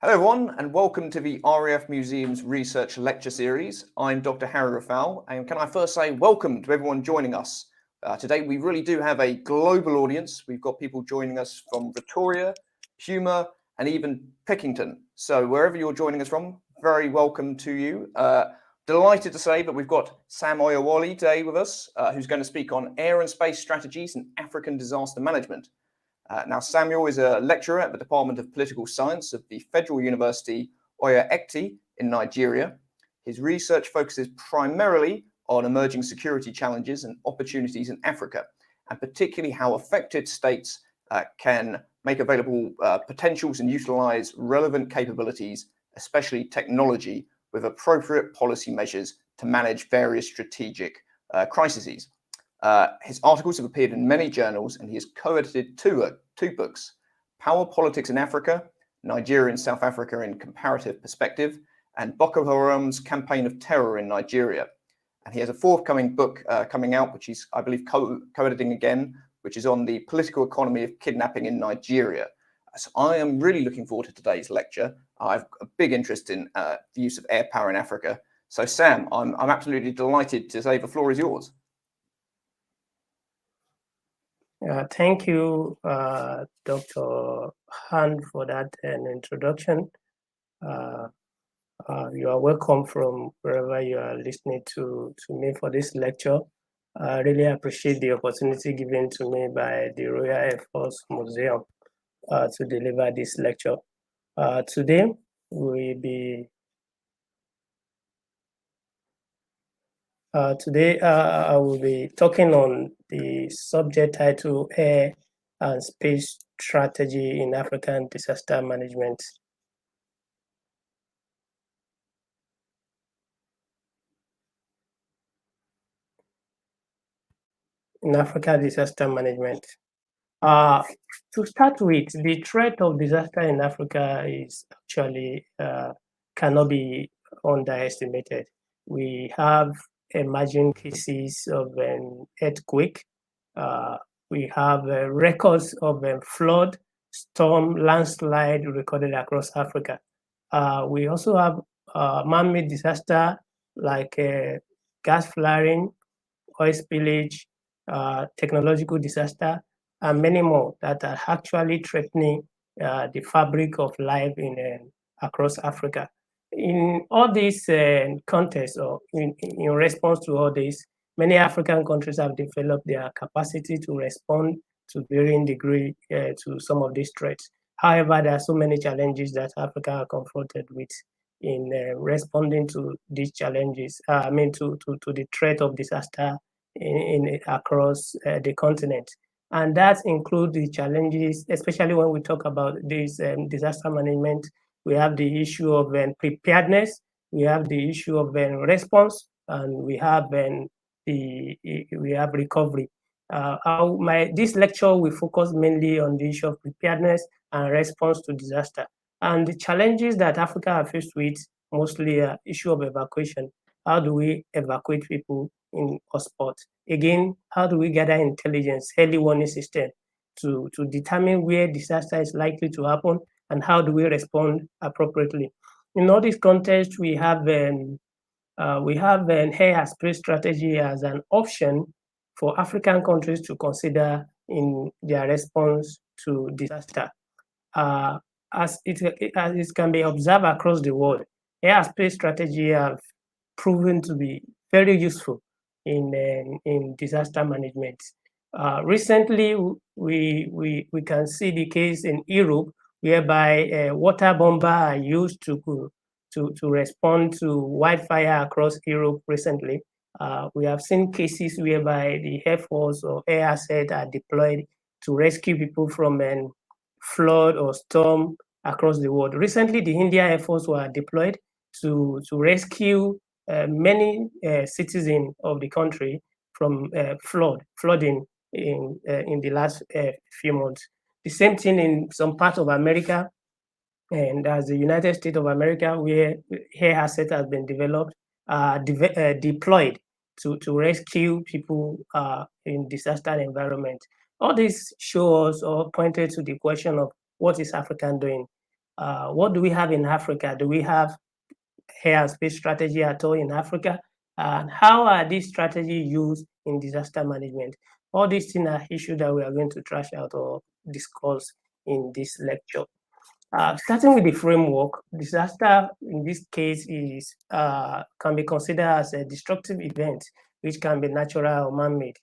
Hello everyone and welcome to the RAF Museum's Research Lecture Series. I'm Dr. Harry Rafal and can I first say welcome to everyone joining us. Today we really do have a global audience. We've got people joining us from Victoria, Puma and even Pickington. So wherever you're joining us from, very welcome to you. Delighted to say that we've got Sam Oyewole today with us, who's going to speak on air and space strategies and African disaster management. Now, Samuel is a lecturer at the Department of Political Science of the Federal University Oye-Ekiti in Nigeria. His research focuses primarily on emerging security challenges and opportunities in Africa, and particularly how affected states can make available potentials and utilize relevant capabilities, especially technology, with appropriate policy measures to manage various strategic crises. His articles have appeared in many journals and he has co-edited two books, Power Politics in Africa, Nigeria and South Africa in Comparative Perspective, and Boko Haram's Campaign of Terror in Nigeria. And he has a forthcoming book coming out, which he's, I believe, co-editing again, which is on the political economy of kidnapping in Nigeria. So I am really looking forward to today's lecture. I've a big interest in the use of air power in Africa. So Sam, I'm absolutely delighted to say the floor is yours. Thank you, Dr. Han, for that introduction. You are welcome from wherever you are listening to me for this lecture. I really appreciate the opportunity given to me by the Royal Air Force Museum to deliver this lecture. Today, I will be talking on the subject title Air and Space Strategy in African Disaster Management. In Africa disaster management. To start with, the threat of disaster in Africa is actually cannot be underestimated. We have emerging cases of an earthquake. We have records of flood, storm, landslide recorded across Africa. We also have man-made disaster like gas flaring, oil spillage, technological disaster, and many more that are actually threatening the fabric of life across Africa. In all these contexts, or in response to all this, many African countries have developed their capacity to respond to varying degree to some of these threats. However, there are so many challenges that Africa are confronted with in responding to these challenges. To the threat of disaster across the continent. And that includes the challenges, especially when we talk about this disaster management. We have the issue of preparedness, we have the issue of response, and we have recovery. This lecture will focus mainly on the issue of preparedness and response to disaster. And the challenges that Africa are faced with, mostly issue of evacuation. How do we evacuate people in hotspot? Again, how do we gather intelligence, early warning system to determine where disaster is likely to happen and how do we respond appropriately? In all this context, we have an air and space strategy as an option for African countries to consider in their response to disaster. As it can be observed across the world, air and space strategy have proven to be very useful in disaster management. Recently, we can see the case in Europe whereby water bomber are used to respond to wildfire across Europe recently. We have seen cases whereby the Air Force or air assets are deployed to rescue people from a flood or storm across the world. Recently, the India Air Force were deployed to rescue many citizens of the country from flooding in the last few months. The same thing in some parts of America, and as the United States of America, where air assets has been developed, deployed to rescue people in disaster environment. All this shows or pointed to the question of what is Africa doing What do we have in Africa? Do we have air and space strategy at all in Africa? And how are these strategies used in disaster management? All these things are issues that we are going to trash out or discuss in this lecture. Starting with the framework, disaster in this case is can be considered as a destructive event, which can be natural or man-made.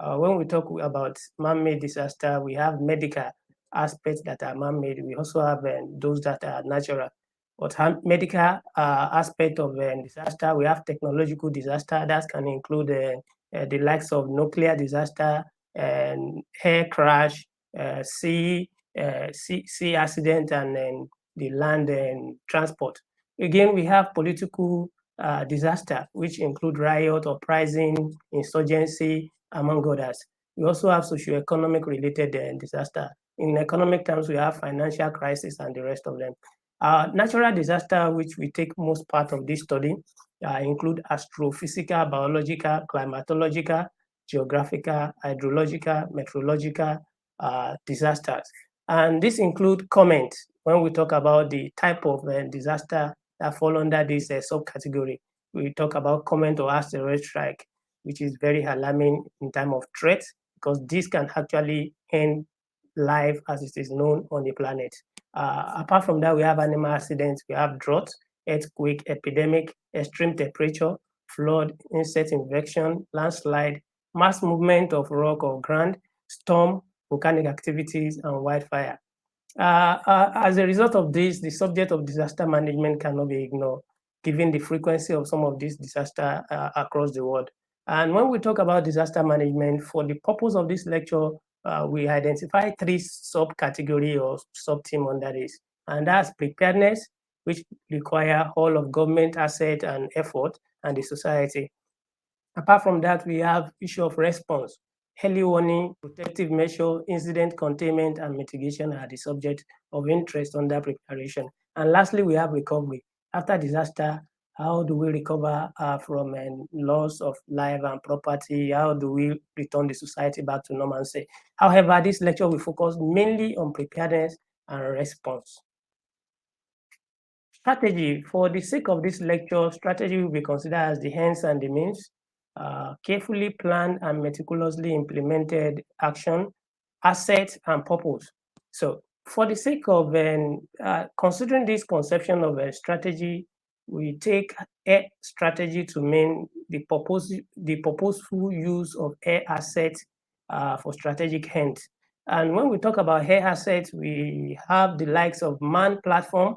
When we talk about man-made disaster, we have medical aspects that are man-made. We also have those that are natural. But medical aspect of disaster, we have technological disaster that can include the likes of nuclear disaster and air crash, sea accident, and then the land and transport. Again, we have political disaster, which include riot, uprising, insurgency, among others. We also have socioeconomic related disaster. In economic terms, we have financial crisis and the rest of them. Natural disaster, which we take most part of this study, include astrophysical, biological, climatological, geographical, hydrological, meteorological disasters. And this include comment when we talk about the type of disaster that fall under this subcategory. We talk about comment or asteroid strike, which is very alarming in time of threat because this can actually end life as it is known on the planet. Apart from that, we have animal accidents, we have drought, earthquake, epidemic, extreme temperature, flood, insect infection, landslide, mass movement of rock or ground, storm, volcanic activities, and wildfire. As a result of this, the subject of disaster management cannot be ignored, given the frequency of some of these disasters across the world. And when we talk about disaster management, for the purpose of this lecture, we identify three subcategory or sub-theme under this. And that's preparedness, which require all of government asset and effort and the society. Apart from that, we have issue of response. Early warning, protective measure, incident containment, and mitigation are the subject of interest under preparation. And lastly, we have recovery. After disaster, how do we recover from loss of life and property? How do we return the society back to normalcy? However, this lecture will focus mainly on preparedness and response. Strategy. For the sake of this lecture, strategy will be considered as the ends and the means, carefully planned and meticulously implemented action, asset, and purpose. So for the sake of considering this conception of a strategy, we take a strategy to mean the purposeful use of air assets for strategic ends. And when we talk about air assets, we have the likes of manned platform,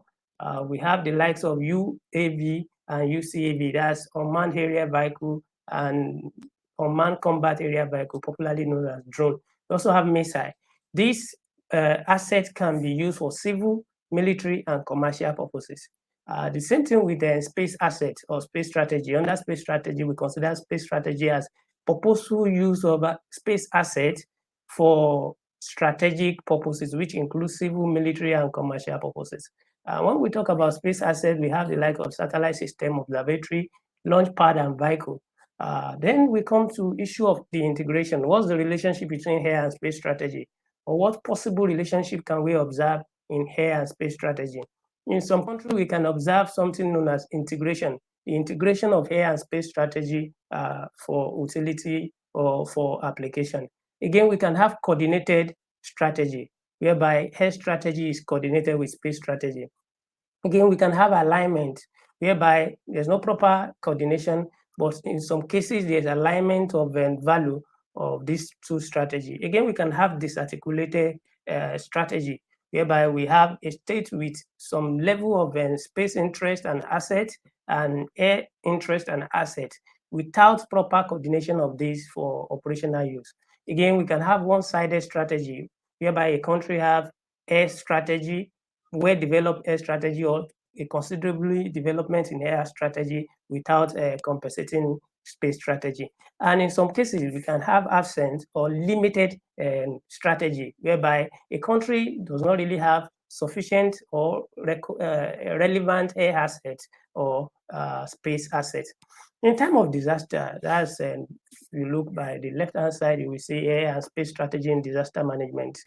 we have the likes of UAV and UCAV, that's unmanned aerial vehicle and unmanned combat area vehicle, popularly known as drone. We also have missile. These assets can be used for civil, military, and commercial purposes. The same thing with the space assets or space strategy. Under space strategy, we consider space strategy as purposeful use of space assets for strategic purposes, which include civil, military, and commercial purposes. When we talk about space assets, we have the like of satellite system, observatory, launch pad, and vehicle. Then we come to issue of the integration. What's the relationship between air and space strategy? Or what possible relationship can we observe in air and space strategy? In some countries, we can observe something known as integration, the integration of air and space strategy for utility or for application. Again, we can have coordinated strategy, whereby air strategy is coordinated with space strategy. Again, we can have alignment, whereby there's no proper coordination, but in some cases, there's alignment of value of these two strategies. Again, we can have disarticulated strategy, whereby we have a state with some level of space interest and asset and air interest and asset without proper coordination of these for operational use. Again, we can have one-sided strategy, whereby a country have air strategy, well-developed air strategy, or a considerably development in air strategy without compensating space strategy. And in some cases, we can have absent or limited strategy, whereby a country does not really have sufficient or relevant air assets or space assets. In time of disaster, that's if you look by the left-hand side, you will see air and space strategy in disaster management.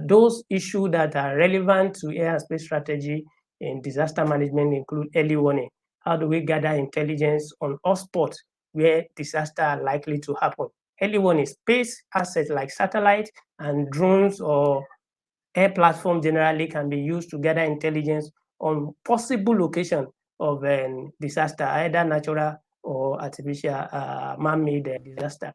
Those issues that are relevant to air and space strategy in disaster management include early warning. How do we gather intelligence on hotspots where disasters are likely to happen? Early warning, space assets like satellites and drones or air platform generally can be used to gather intelligence on possible location of disaster, either natural or artificial man-made disaster.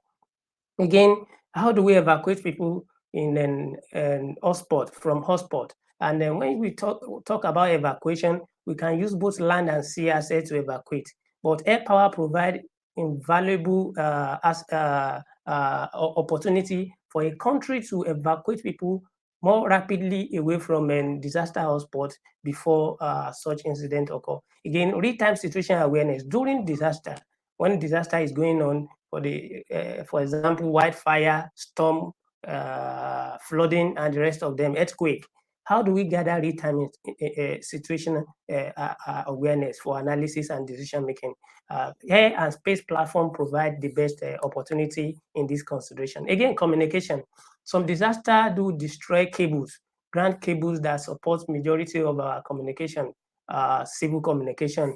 Again, how do we evacuate people in an hotspot from hotspot? And then when we talk about evacuation, we can use both land and sea assets to evacuate. But air power provide invaluable opportunity for a country to evacuate people more rapidly away from a disaster hotspot before such incident occur. Again, real-time situation awareness during disaster. When disaster is going on, for example, wildfire, storm, flooding, and the rest of them, earthquake. How do we gather real-time situational awareness for analysis and decision making? Air and space platform provide the best opportunity in this consideration. Again, communication. Some disasters do destroy cables, ground cables that support majority of our communication, civil communication,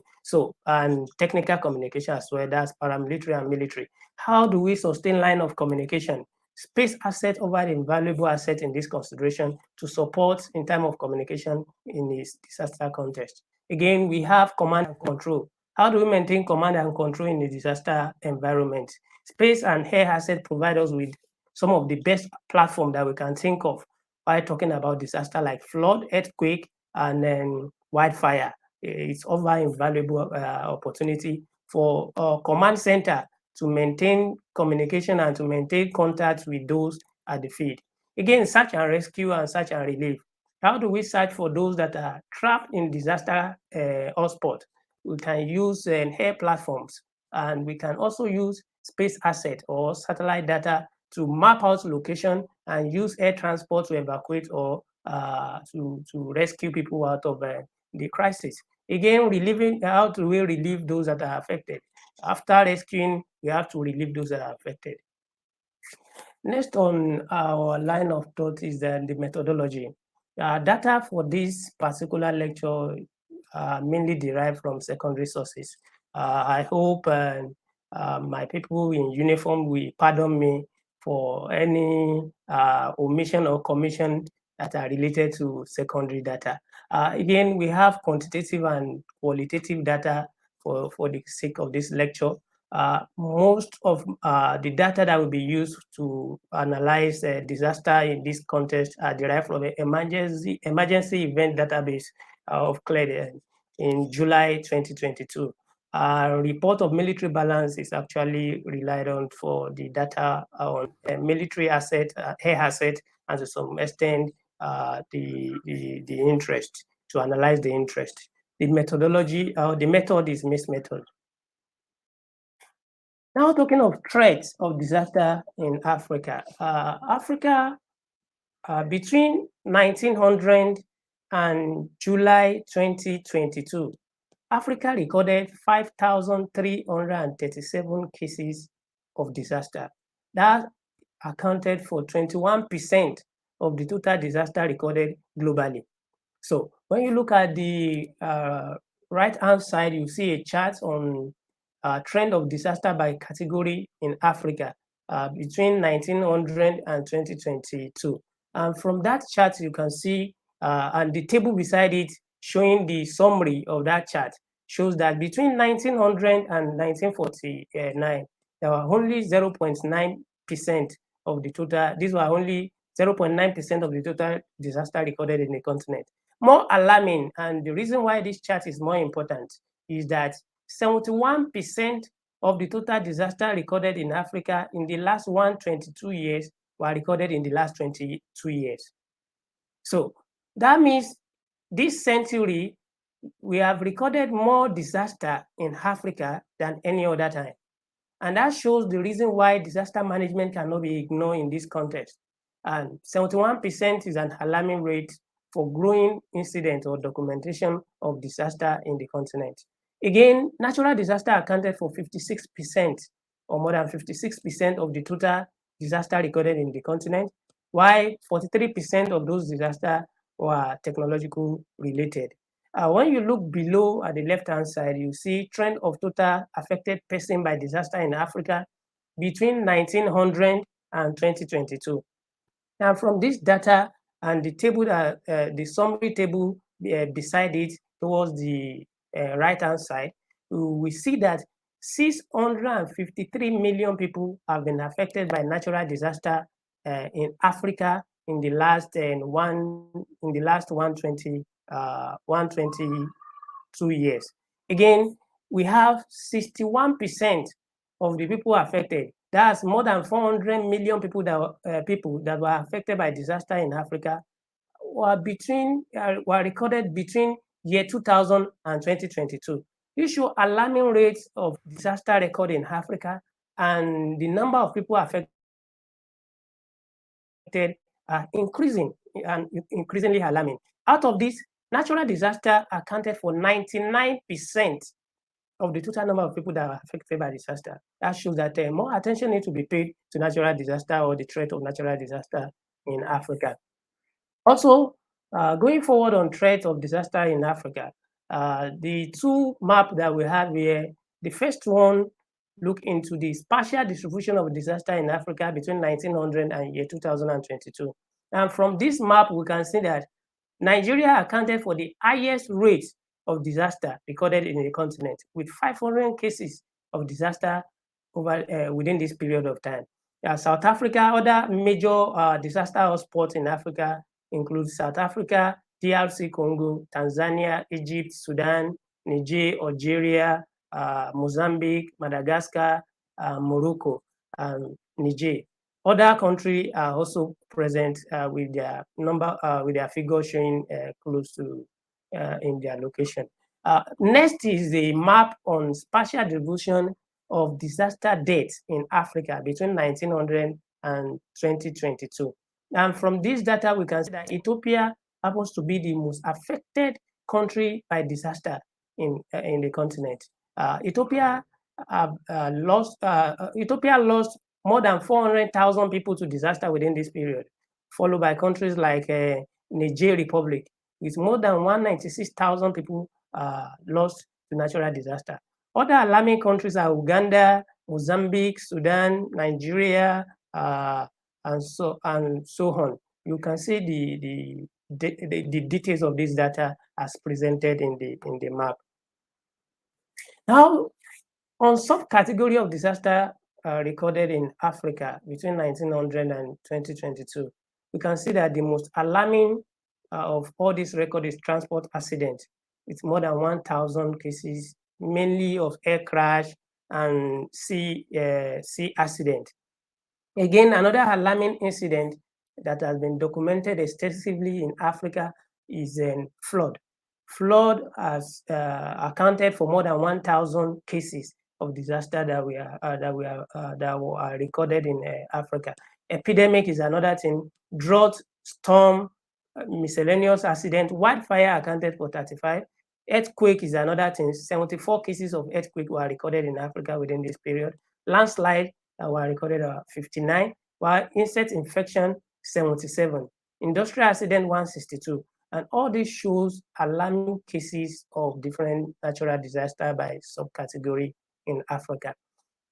and technical communication as well. That's paramilitary and military. How do we sustain line of communication? Space asset over invaluable asset in this consideration to support in time of communication in this disaster context. Again, we have command and control. How do we maintain command and control in a disaster environment? Space and air asset provide us with some of the best platform that we can think of while talking about disaster like flood, earthquake, and then wildfire. It's offer invaluable opportunity for command center to maintain communication and to maintain contact with those at the field. Again, search and rescue and search and relief. How do we search for those that are trapped in disaster hotspot? We can use air platforms, and we can also use space asset or satellite data to map out location and use air transport to evacuate or to rescue people out of the crisis. Again, how do we relieve those that are affected? After rescuing, we have to relieve those that are affected. Next on our line of thought is the methodology. Data for this particular lecture mainly derived from secondary sources. I hope my people in uniform will pardon me for any omission or commission that are related to secondary data. Again, we have quantitative and qualitative data for the sake of this lecture. Most of the data that will be used to analyze disaster in this context are derived from an emergency event database of CLED in July 2022. Report of military balance is actually relied on for the data on military asset, air asset, and to some extent the interest, to analyze the interest. The methodology, the method is MIST method. Now talking of threats of disaster in Africa. Africa, between 1900 and July 2022, Africa recorded 5,337 cases of disaster. That accounted for 21% of the total disaster recorded globally. So when you look at the right-hand side, you see a chart on trend of disaster by category in Africa between 1900 and 2022. And from that chart, you can see, and the table beside it showing the summary of that chart shows that between 1900 and 1949, there were only 0.9% of the total. These were only 0.9% of the total disaster recorded in the continent. More alarming, and the reason why this chart is more important, is that 71% of the total disaster recorded in Africa in the last 122 years were recorded in the last 22 years. So that means this century, we have recorded more disaster in Africa than any other time. And that shows the reason why disaster management cannot be ignored in this context. And 71% is an alarming rate for growing incident or documentation of disaster in the continent. Again, natural disaster accounted for 56% or more than 56% of the total disaster recorded in the continent. while 43% of those disasters were technological related. When you look below at the left-hand side, you see trend of total affected person by disaster in Africa between 1900 and 2022. And from this data and the table, the summary table beside it towards the right-hand side, we see that 653 million people have been affected by natural disaster in Africa in the last 122 years. Again, we have 61% of the people affected. That's more than 400 million people that were affected by disaster in Africa were recorded between year 2000 and 2022. This show alarming rates of disaster record in Africa, and the number of people affected are increasing and increasingly alarming. Out of this, natural disaster accounted for 99% of the total number of people that are affected by disaster. That shows that more attention needs to be paid to natural disaster or the threat of natural disaster in Africa. Also, going forward on threat of disaster in Africa, the two maps that we have here, the first one look into the spatial distribution of disaster in Africa between 1900 and year 2022. And from this map, we can see that Nigeria accounted for the highest rate of disaster recorded in the continent, with 500 cases of disaster within this period of time. South Africa, other major disaster hotspots in Africa include South Africa, DRC Congo, Tanzania, Egypt, Sudan, Niger, Algeria, Mozambique, Madagascar, Morocco, and Niger. Other countries are also present with their figure showing close to in their location. Next is a map on spatial distribution of disaster deaths in Africa between 1900 and 2022. And from this data, we can see that Ethiopia happens to be the most affected country by disaster in the continent. Ethiopia lost more than 400,000 people to disaster within this period, followed by countries like Niger Republic, with more than 196,000 people lost to natural disaster. Other alarming countries are Uganda, Mozambique, Sudan, Nigeria, and so on. You can see the details of this data as presented in the map. Now, on subcategory of disaster recorded in Africa between 1900 and 2022, we can see that the most alarming of all this record is transport accident. It's more than 1,000 cases, mainly of air crash and sea accident. Again, another alarming incident that has been documented extensively in Africa is flood. Flood has accounted for more than 1,000 cases of disaster that were recorded in Africa. Epidemic is another thing. Drought, storm, miscellaneous accident. Wildfire accounted for 35. Earthquake is another thing. 74 cases of earthquake were recorded in Africa within this period. Landslide were recorded 59, while insect infection 77. Industrial accident 162. And all this shows alarming cases of different natural disaster by subcategory in Africa.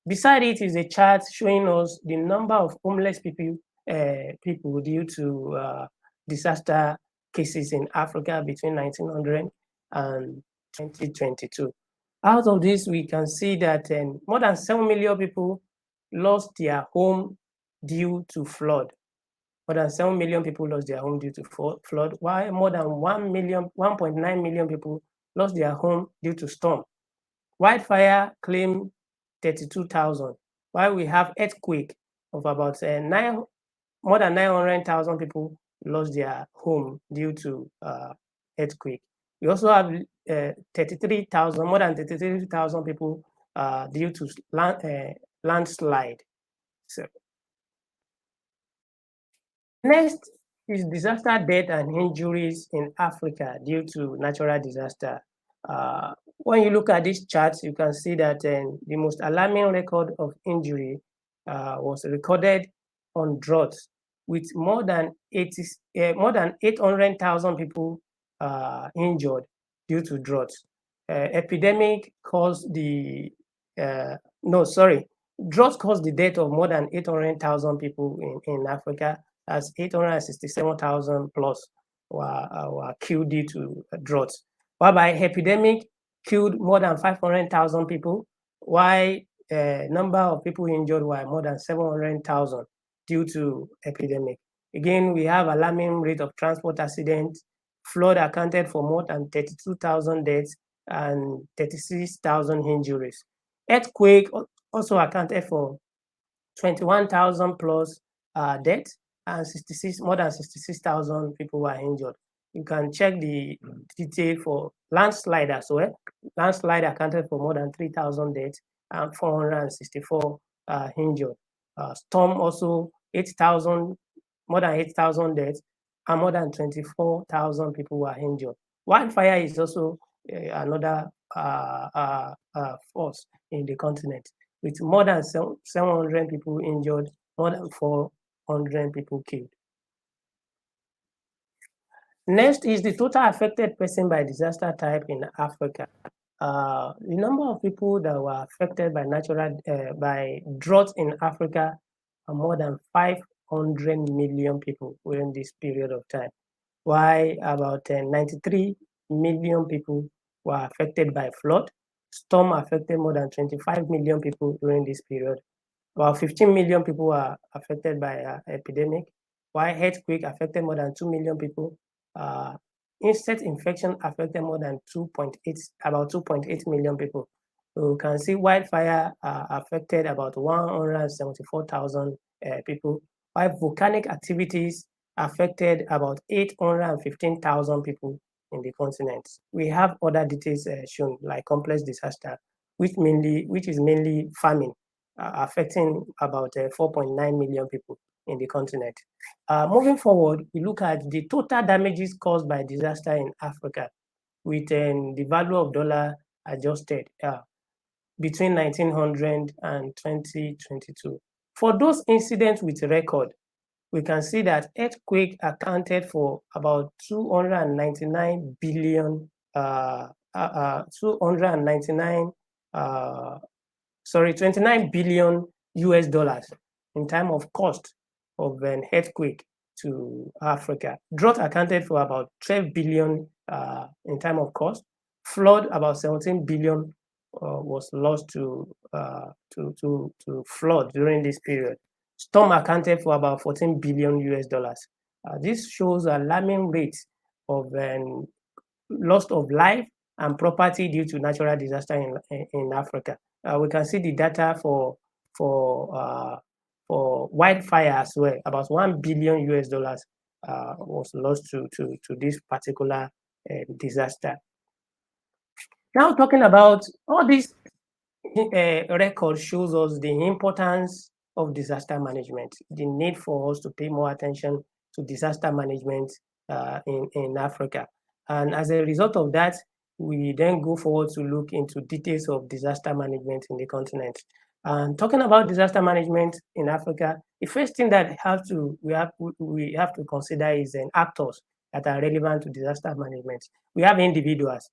Beside it is a chart showing us the number of homeless people due to disaster cases in Africa between 1900 and 2022. Out of this, we can see that more than 7 million people lost their home due to flood. More than 7 million people lost their home due to flood, while more than 1.9 million people lost their home due to storm. Wildfire claimed 32,000, while we have earthquake of about more than 900,000 people lost their home due to earthquake. We also have more than 33,000 people due to landslide. So, next is disaster death and injuries in Africa due to natural disaster. When you look at this chart, you can see that the most alarming record of injury was recorded on drought. with more than 800,000 people injured due to droughts. Epidemic caused the drought caused the death of more than 800,000 people in Africa, as 867,000 plus were killed due to droughts. Whereby epidemic killed more than 500,000 people, while number of people injured were more than 700,000 due to epidemic. Again, we have alarming rate of transport accidents. Flood accounted for more than 32,000 deaths and 36,000 injuries. Earthquake also accounted for 21,000 plus deaths and more than 66,000 people were injured. You can check the detail for landslide as well. Landslide accounted for more than 3,000 deaths and 464 injured. Storm also 8,000, more than 8,000 deaths and more than 24,000 people were injured. Wildfire is also another force in the continent, with more than 700 people injured, more than 400 people killed. Next is the total affected person by disaster type in Africa. The number of people that were affected by by drought in Africa are more than 500 million people within this period of time, while about 93 million people were affected by flood. Storm affected more than 25 million people during this period. About 15 million people were affected by epidemic, while earthquake affected more than 2 million people. Insect infection affected more than about 2.8 million people. So you can see wildfire affected about 174,000 people, while volcanic activities affected about 815,000 people in the continent. We have other details shown, like complex disaster, which is mainly famine, affecting about 4.9 million people in the continent. Moving forward, we look at the total damages caused by disaster in Africa, with the value of dollar adjusted between 1900 and 2022. For those incidents with record, we can see that earthquake accounted for about 299 billion, 29 billion US dollars in time of cost of an earthquake to Africa. Drought accounted for about 12 billion in time of cost. Flood, about 17 billion was lost to flood during this period. Storm accounted for about 14 billion US dollars. This shows alarming rates of loss of life and property due to natural disaster in Africa. We can see the data for wildfire as well. About 1 billion US dollars was lost to this particular disaster. Now, talking about all this record shows us the importance of disaster management, the need for us to pay more attention to disaster management in Africa. And as a result of that, we then go forward to look into details of disaster management in the continent. And talking about disaster management in Africa, the first thing that we have to consider is actors that are relevant to disaster management. We have individuals,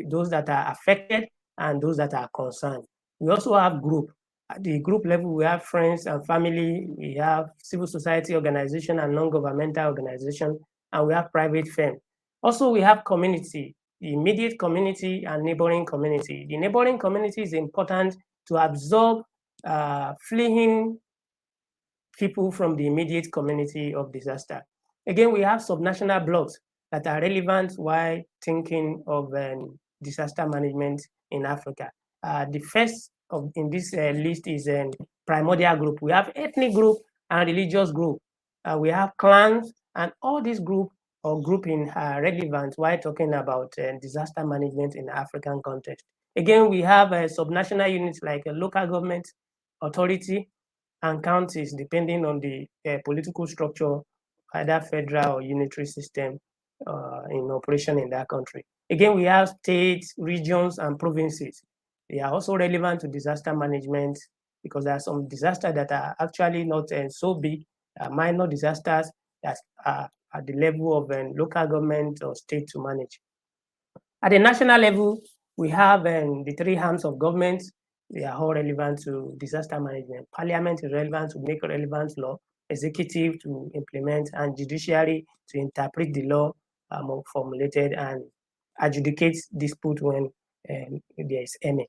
those that are affected and those that are concerned. We also have group. At the group level, we have friends and family, we have civil society organization and non-governmental organization, and we have private firm. Also, we have community, the immediate community and neighboring community. The neighboring community is important to absorb fleeing people from the immediate community of disaster. Again, we have subnational blocks that are relevant while thinking of disaster management in Africa. The first in this list is primordial group. We have ethnic group and religious group. We have clans, and all these group or grouping are relevant while talking about disaster management in the African context. Again, we have subnational units like a local government, authority, and counties, depending on the political structure, either federal or unitary system in operation in that country. Again, we have states, regions, and provinces. They are also relevant to disaster management because there are some disasters that are actually not so big, minor disasters that are at the level of local government or state to manage. At the national level, we have the three arms of government. They are all relevant to disaster management. Parliament is relevant to make relevant law, executive to implement, and judiciary to interpret the law formulated and adjudicate dispute when there is any.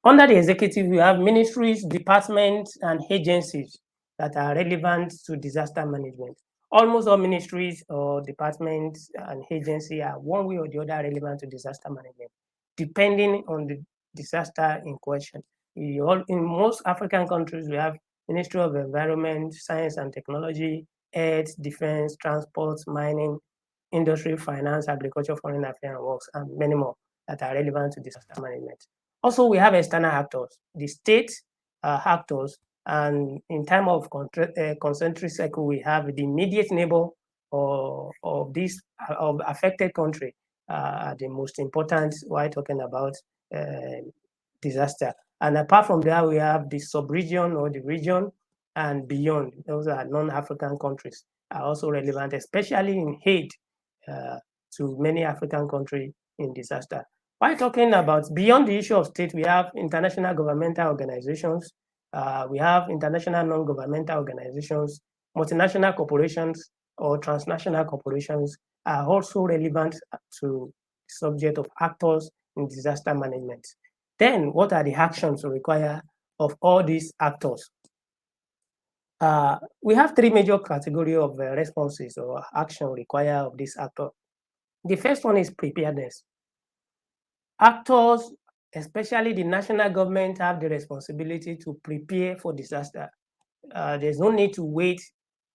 Under the executive, we have ministries, departments, and agencies that are relevant to disaster management. Almost all ministries or departments and agencies are one way or the other relevant to disaster management, depending on the disaster in question. In most African countries, we have Ministry of Environment, Science and Technology, Health, Defense, Transport, Mining, Industry, Finance, Agriculture, Foreign Affairs and Works, and many more that are relevant to disaster management. Also, we have external actors, the state actors, and in time of concentric circle, we have the immediate neighbor of this of affected country, the most important while talking about disaster. And apart from that, we have the sub-region or the region and beyond. Those are non-African countries are also relevant, especially in aid to many African countries in disaster. While talking about beyond the issue of state, we have international governmental organizations, we have international non-governmental organizations, multinational corporations or transnational corporations are also relevant to the subject of actors in disaster management. Then what are the actions required of all these actors? We have three major categories of responses or action required of this actor. The first one is preparedness. Actors, especially the national government, have the responsibility to prepare for disaster. There's no need to wait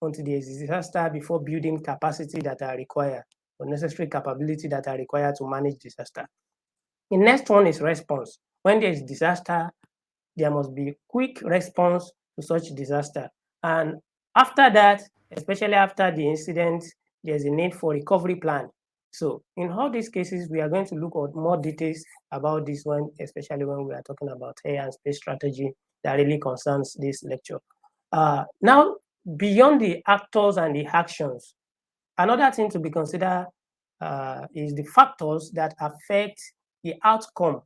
until there's a disaster before building capacity that are required or necessary capability that are required to manage disaster. The next one is response. When there's disaster, there must be quick response to such disaster. And after that, especially after the incident, there's a need for recovery plan. So in all these cases, we are going to look at more details about this one, especially when we are talking about air and space strategy that really concerns this lecture. Now, beyond the actors and the actions, another thing to be considered is the factors that affect the outcome,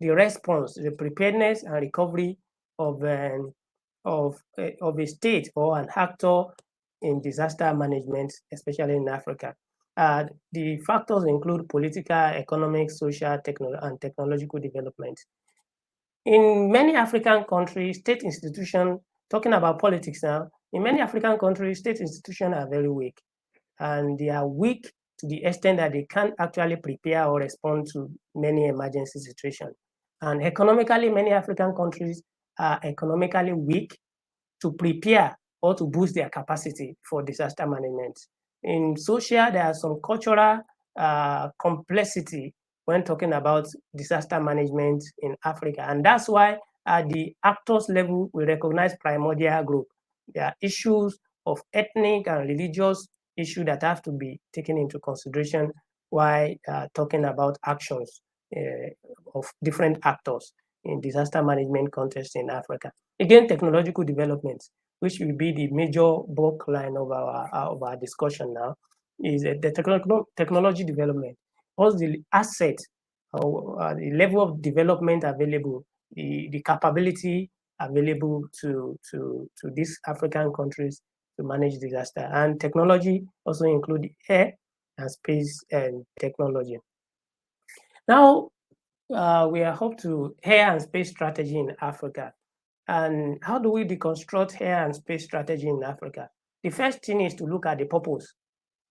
the response, the preparedness and recovery of a state or an actor in disaster management, especially in Africa. The factors include political, economic, social, and technological development. In many African countries, state institutions, talking about politics now, in many African countries, state institutions are very weak. And they are weak to the extent that they can't actually prepare or respond to many emergency situations. And economically, many African countries are economically weak to prepare or to boost their capacity for disaster management. In social, there are some cultural complexity when talking about disaster management in Africa. And that's why at the actors level, we recognize primordial group. There are issues of ethnic and religious issues that have to be taken into consideration while talking about actions of different actors in disaster management context in Africa. Again, technological development, which will be the major bulk line of our discussion now, is the technology development. What's the asset, the level of development available, the capability available to these African countries to manage disaster. And technology also include air and space and technology. Now, we are up to air and space strategy in Africa. And how do we deconstruct air and space strategy in Africa? The first thing is to look at the purpose.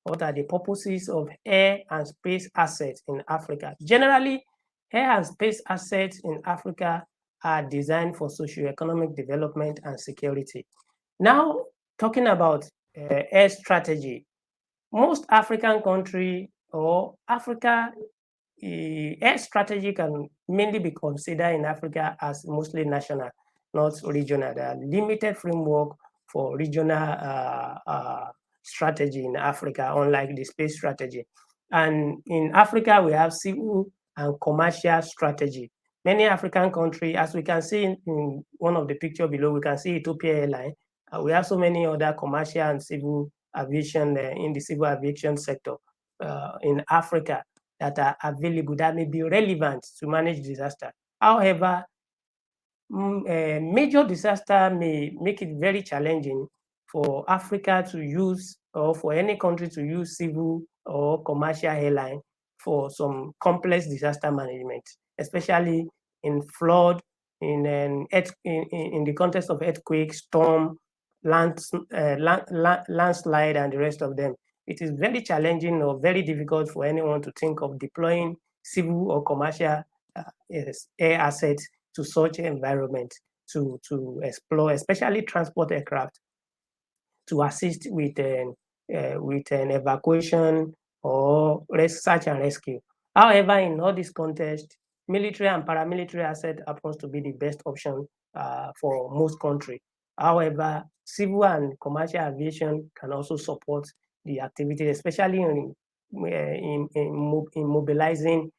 What are the purposes of air and space assets in Africa? Generally, air and space assets in Africa are designed for socioeconomic development and security. Now, talking about air strategy, most African countries or Africa, air strategy can mainly be considered in Africa as mostly national, not regional. There are limited framework for regional strategy in Africa, unlike the space strategy. And in Africa, we have civil and commercial strategy. Many African countries, as we can see in one of the picture below, we can see Ethiopia Airline We have so many other commercial and civil aviation in the civil aviation sector in Africa that are available that may be relevant to manage disaster. However, major disaster may make it very challenging for Africa to use, or for any country to use, civil or commercial airline for some complex disaster management, especially in flood, in the context of earthquake, storm, landslide, and the rest of them. It is very challenging or very difficult for anyone to think of deploying civil or commercial air assets to such environment to explore, especially transport aircraft, to assist with an evacuation or search and rescue. However, in all this context, military and paramilitary asset happens to be the best option for most countries. However, civil and commercial aviation can also support the activity, especially in mobilizing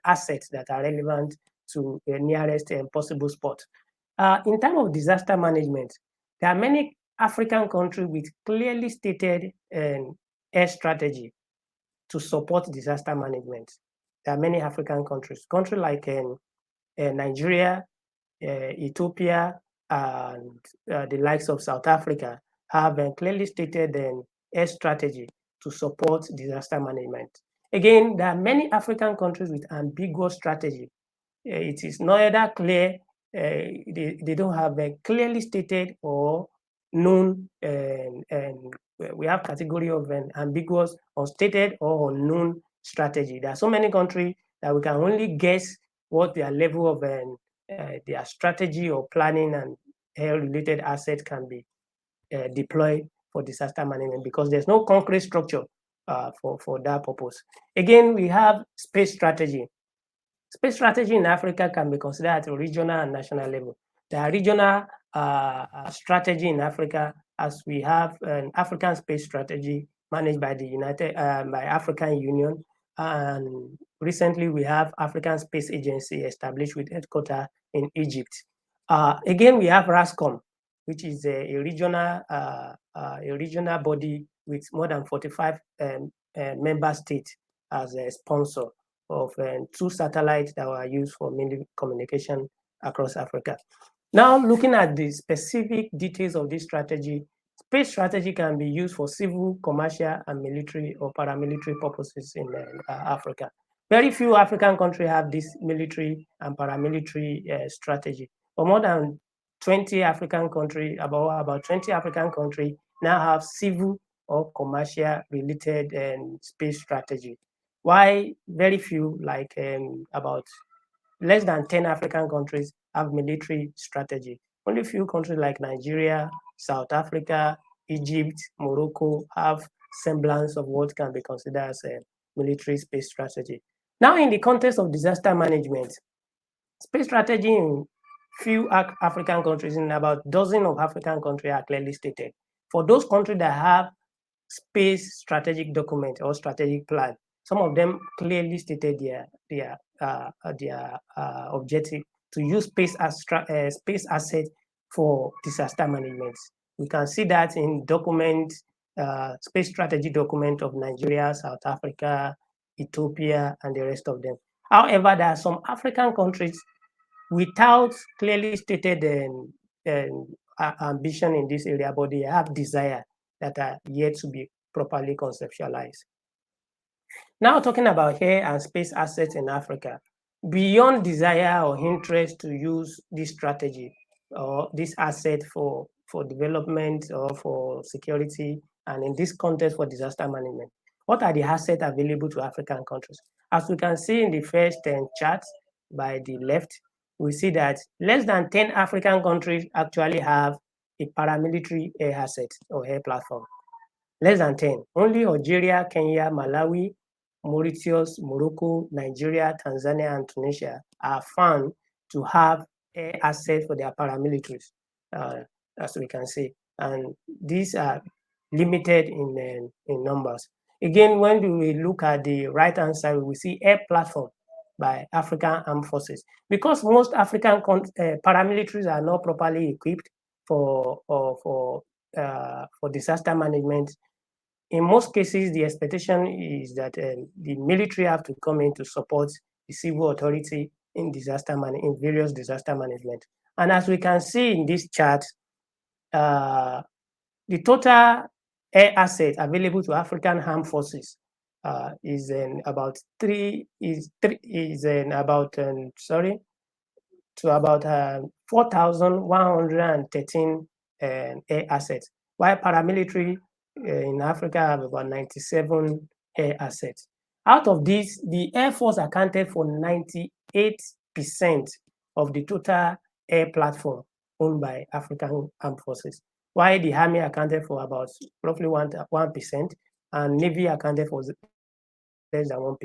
assets that are relevant to the nearest possible spot. In terms of disaster management, there are many African countries with clearly stated air strategy to support disaster management. There are many African countries like Nigeria, Ethiopia, and the likes of South Africa have clearly stated air strategy to support disaster management. Again, there are many African countries with ambiguous strategy. It is neither clear, they don't have a clearly stated or known, and we have category of an ambiguous, unstated, or unknown strategy. There are so many countries that we can only guess what their level of their strategy or planning and air-related assets can be deployed for disaster management, because there's no concrete structure for that purpose. Again, we have space strategy. Space strategy in Africa can be considered at a regional and national level. There are regional strategy in Africa, as we have an African space strategy managed by the by African Union, and recently we have African Space Agency established with headquarters in Egypt. Again, we have RASCOM, which is a regional body with more than 45 member states as a sponsor of 2 satellites that were used for communication across Africa. Now, looking at the specific details of this strategy, space strategy can be used for civil, commercial, and military or paramilitary purposes in Africa. Very few African countries have this military and paramilitary strategy. For more than 20 African countries, about 20 African countries now have civil or commercial related space strategy. Why very few, like about less than 10 African countries, have military strategy. Only few countries like Nigeria, South Africa, Egypt, Morocco have semblance of what can be considered as a military space strategy. Now, in the context of disaster management, space strategy in few African countries, in about dozen of African countries, are clearly stated. For those countries that have space strategic document or strategic plan, some of them clearly stated their objective to use space assets for disaster management. We can see that in space strategy document of Nigeria, South Africa, Ethiopia, and the rest of them. However, there are some African countries without clearly stated ambition in this area, but they have desire that are yet to be properly conceptualized. Now, talking about air and space assets in Africa, beyond desire or interest to use this strategy or this asset for development or for security, and in this context for disaster management, what are the assets available to African countries? As we can see in the first chart by the left, we see that less than 10 African countries actually have a paramilitary air asset or air platform. Less than 10. Only Algeria, Kenya, Malawi, Mauritius, Morocco, Nigeria, Tanzania, and Tunisia are found to have air assets for their paramilitaries, as we can see. And these are limited in numbers. Again, when we look at the right-hand side, we see air platform by African armed forces. Because most African paramilitaries are not properly equipped for for disaster management, in most cases, the expectation is that the military have to come in to support the civil authority in various disaster management. And as we can see in this chart, the total air asset available to African armed forces is about 4,113 air assets, while paramilitary in Africa have about 97 air assets. Out of these, the Air Force accounted for 98% of the total air platform owned by African armed forces, while the Army accounted for about roughly 1%, and Navy accounted for less than 1%.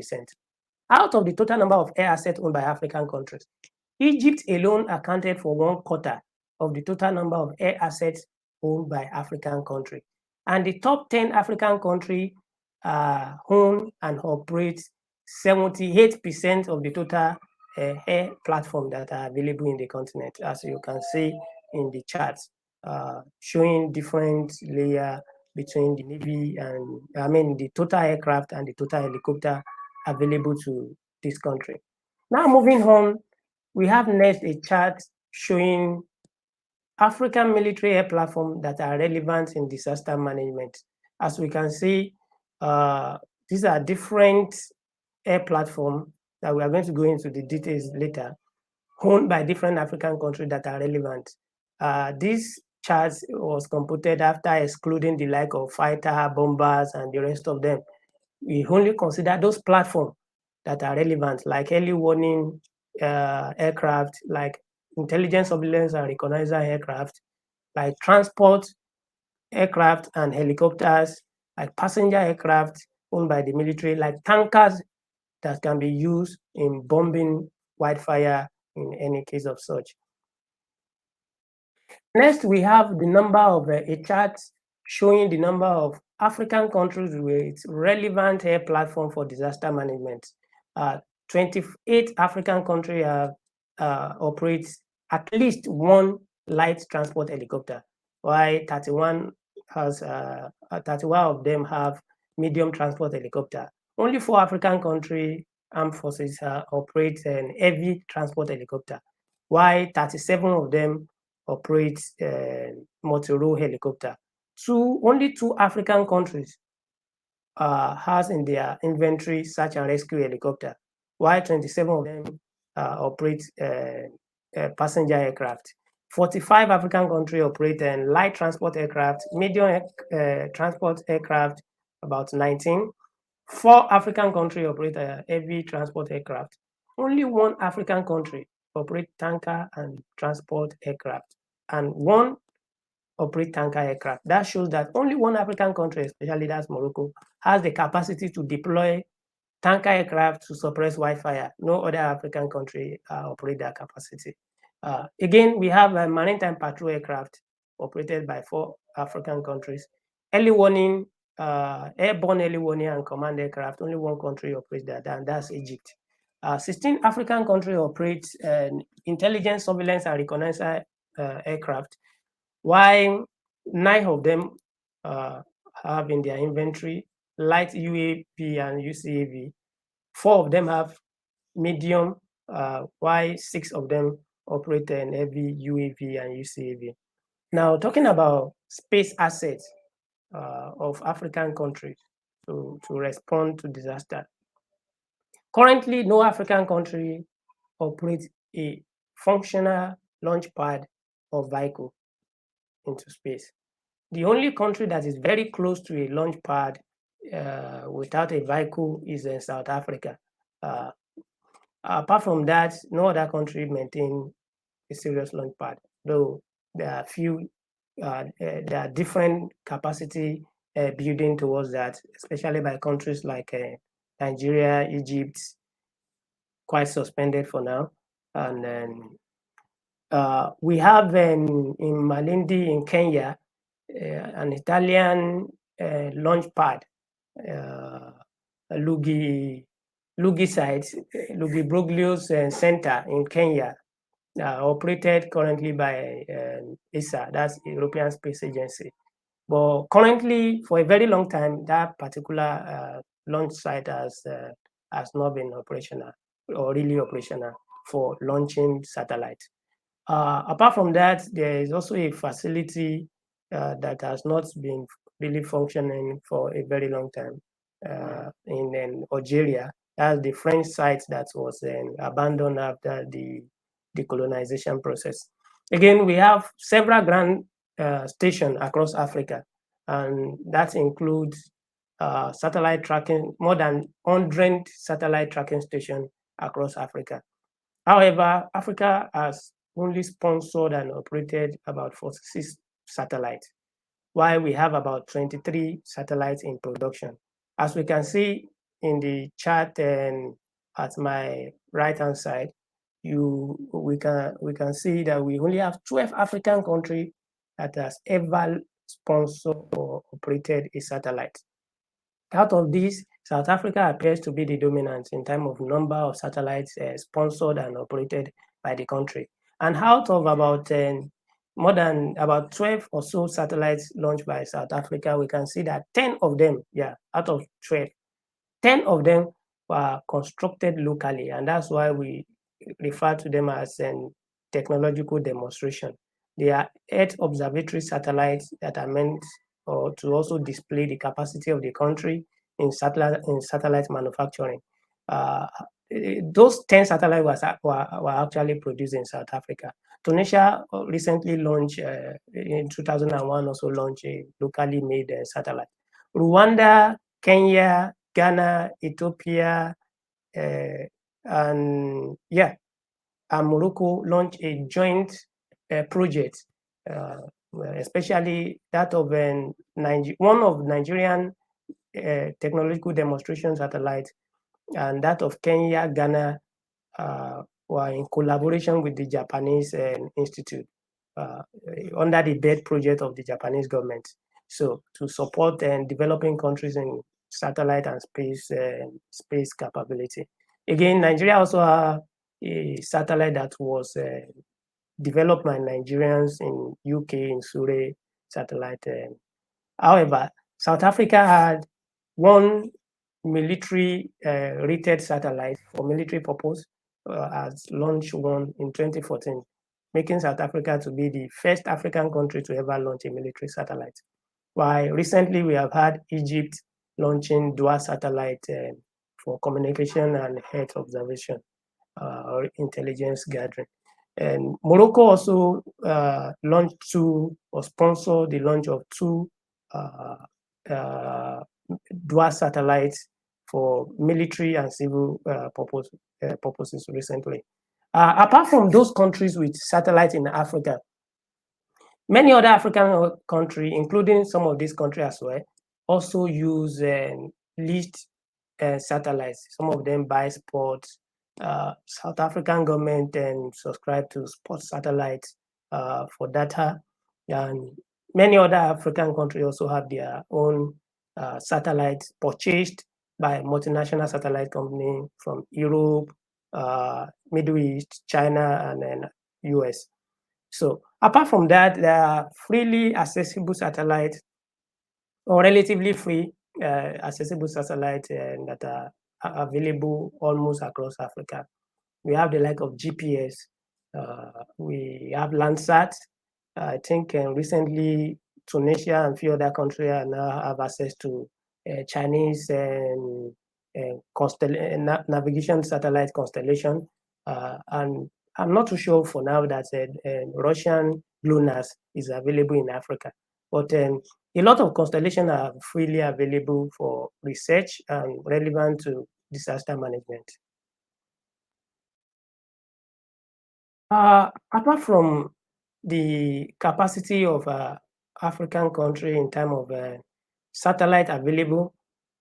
Out of the total number of air assets owned by African countries, Egypt alone accounted for 1/4 of the total number of air assets owned by African countries. And the top 10 African countries own and operate 78% of the total air platform that are available in the continent, as you can see in the charts, showing different layer between the Navy and, the total aircraft and the total helicopter available to this country. Now moving on, we have next a chart showing African military air platforms that are relevant in disaster management. As we can see, these are different air platforms that we are going to go into the details later, owned by different African countries that are relevant. This chart was computed after excluding the like of fighter, bombers, and the rest of them. We only consider those platforms that are relevant, like early warning aircraft, like intelligence, surveillance, and recognizer aircraft, like transport aircraft and helicopters, like passenger aircraft owned by the military, like tankers that can be used in bombing wildfire in any case of such. Next, we have the number of a chart showing the number of African countries with relevant air platform for disaster management. 28 African countries operate at least one light transport helicopter, while 31 of them have medium transport helicopter. Only 4 African countries armed forces operate an heavy transport helicopter, while 37 of them operate multi-role helicopter. Only 2 African countries has in their inventory search and rescue helicopter, while 27 of them operate passenger aircraft. 45 African countries operate light transport aircraft, medium transport aircraft, about 19. 4 African countries operate heavy transport aircraft. Only 1 African country operate tanker and transport aircraft, and 1 operate tanker aircraft. That shows that only 1 African country, especially that's Morocco, has the capacity to deploy tanker aircraft to suppress wildfire. No other African country operate that capacity. Again, we have a maritime patrol aircraft operated by 4 African countries. Early warning, airborne early warning and command aircraft, only 1 country operates that, and that's Egypt. 16 African countries operate intelligence, surveillance, and reconnaissance aircraft, while 9 of them have in their inventory light UAV and UCAV. 4 of them have medium, while 6 of them operate an heavy UAV and UCAV. Now, talking about space assets of African countries to respond to disaster. Currently, no African country operates a functional launch pad or vehicle into space. The only country that is very close to a launch pad without a vehicle is in South Africa. Apart from that, no other country maintain a serious launch pad, though there are different capacity building towards that, especially by countries like Nigeria, Egypt, quite suspended for now. And then we have in Malindi in Kenya, an Italian launch pad, Lugi site, Lugi Broglio's center in Kenya, operated currently by ESA, that's European Space Agency. But currently, for a very long time, that particular launch site has not been operational or really operational for launching satellites. Apart from that, there is also a facility that has not been really functioning for a very long time in Algeria. That's the French site that was abandoned after the decolonization process. Again, we have several grand stations across Africa, and that includes satellite tracking, more than 100 satellite tracking stations across Africa. However, Africa has only sponsored and operated about 46 satellites, while we have about 23 satellites in production. As we can see in the chart and at my right-hand side, we can see that we only have 12 African countries that has ever sponsored or operated a satellite. Out of these, South Africa appears to be the dominant in terms of number of satellites sponsored and operated by the country. And out of about more than about 12 or so satellites launched by South Africa, we can see that 10 of them, out of 12, 10 of them were constructed locally. And that's why we refer to them as technological demonstration. They are Earth observatory satellites that are meant to also display the capacity of the country in satellite manufacturing. Those 10 satellites were actually produced in South Africa. Tunisia recently launched, in 2001, also launched a locally made satellite. Rwanda, Kenya, Ghana, Ethiopia, and Morocco launched a joint project, especially that of one of Nigerian technological demonstration satellites, and that of Kenya, Ghana, were in collaboration with the Japanese institute under the BED project of the Japanese government. So to support developing countries in satellite and space capability. Again, Nigeria also has a satellite that was developed by Nigerians in UK in Surrey satellite. However, South Africa had one military rated satellite for military purpose, has launched one in 2014, making South Africa to be the first African country to ever launch a military satellite. While recently we have had Egypt launching dual satellite for communication and Earth observation or intelligence gathering. And Morocco also launched two or sponsored the launch of two dual satellites for military and civil purposes recently. Apart from those countries with satellites in Africa, many other African countries, including some of these countries as well, also use leased satellites. Some of them buy sports. South African government and subscribe to sports satellites for data, and many other African countries also have their own satellites purchased by multinational satellite company from Europe, Middle East, China, and then US. So apart from that, there are freely accessible satellites or relatively free accessible satellites that are available almost across Africa. We have the like of GPS. We have Landsat. I think recently Tunisia and a few other countries now have access to Chinese navigation satellite constellation. And I'm not too sure for now that Russian GLONASS is available in Africa. But a lot of constellations are freely available for research and relevant to disaster management. Apart from the capacity of African country in terms of satellite available,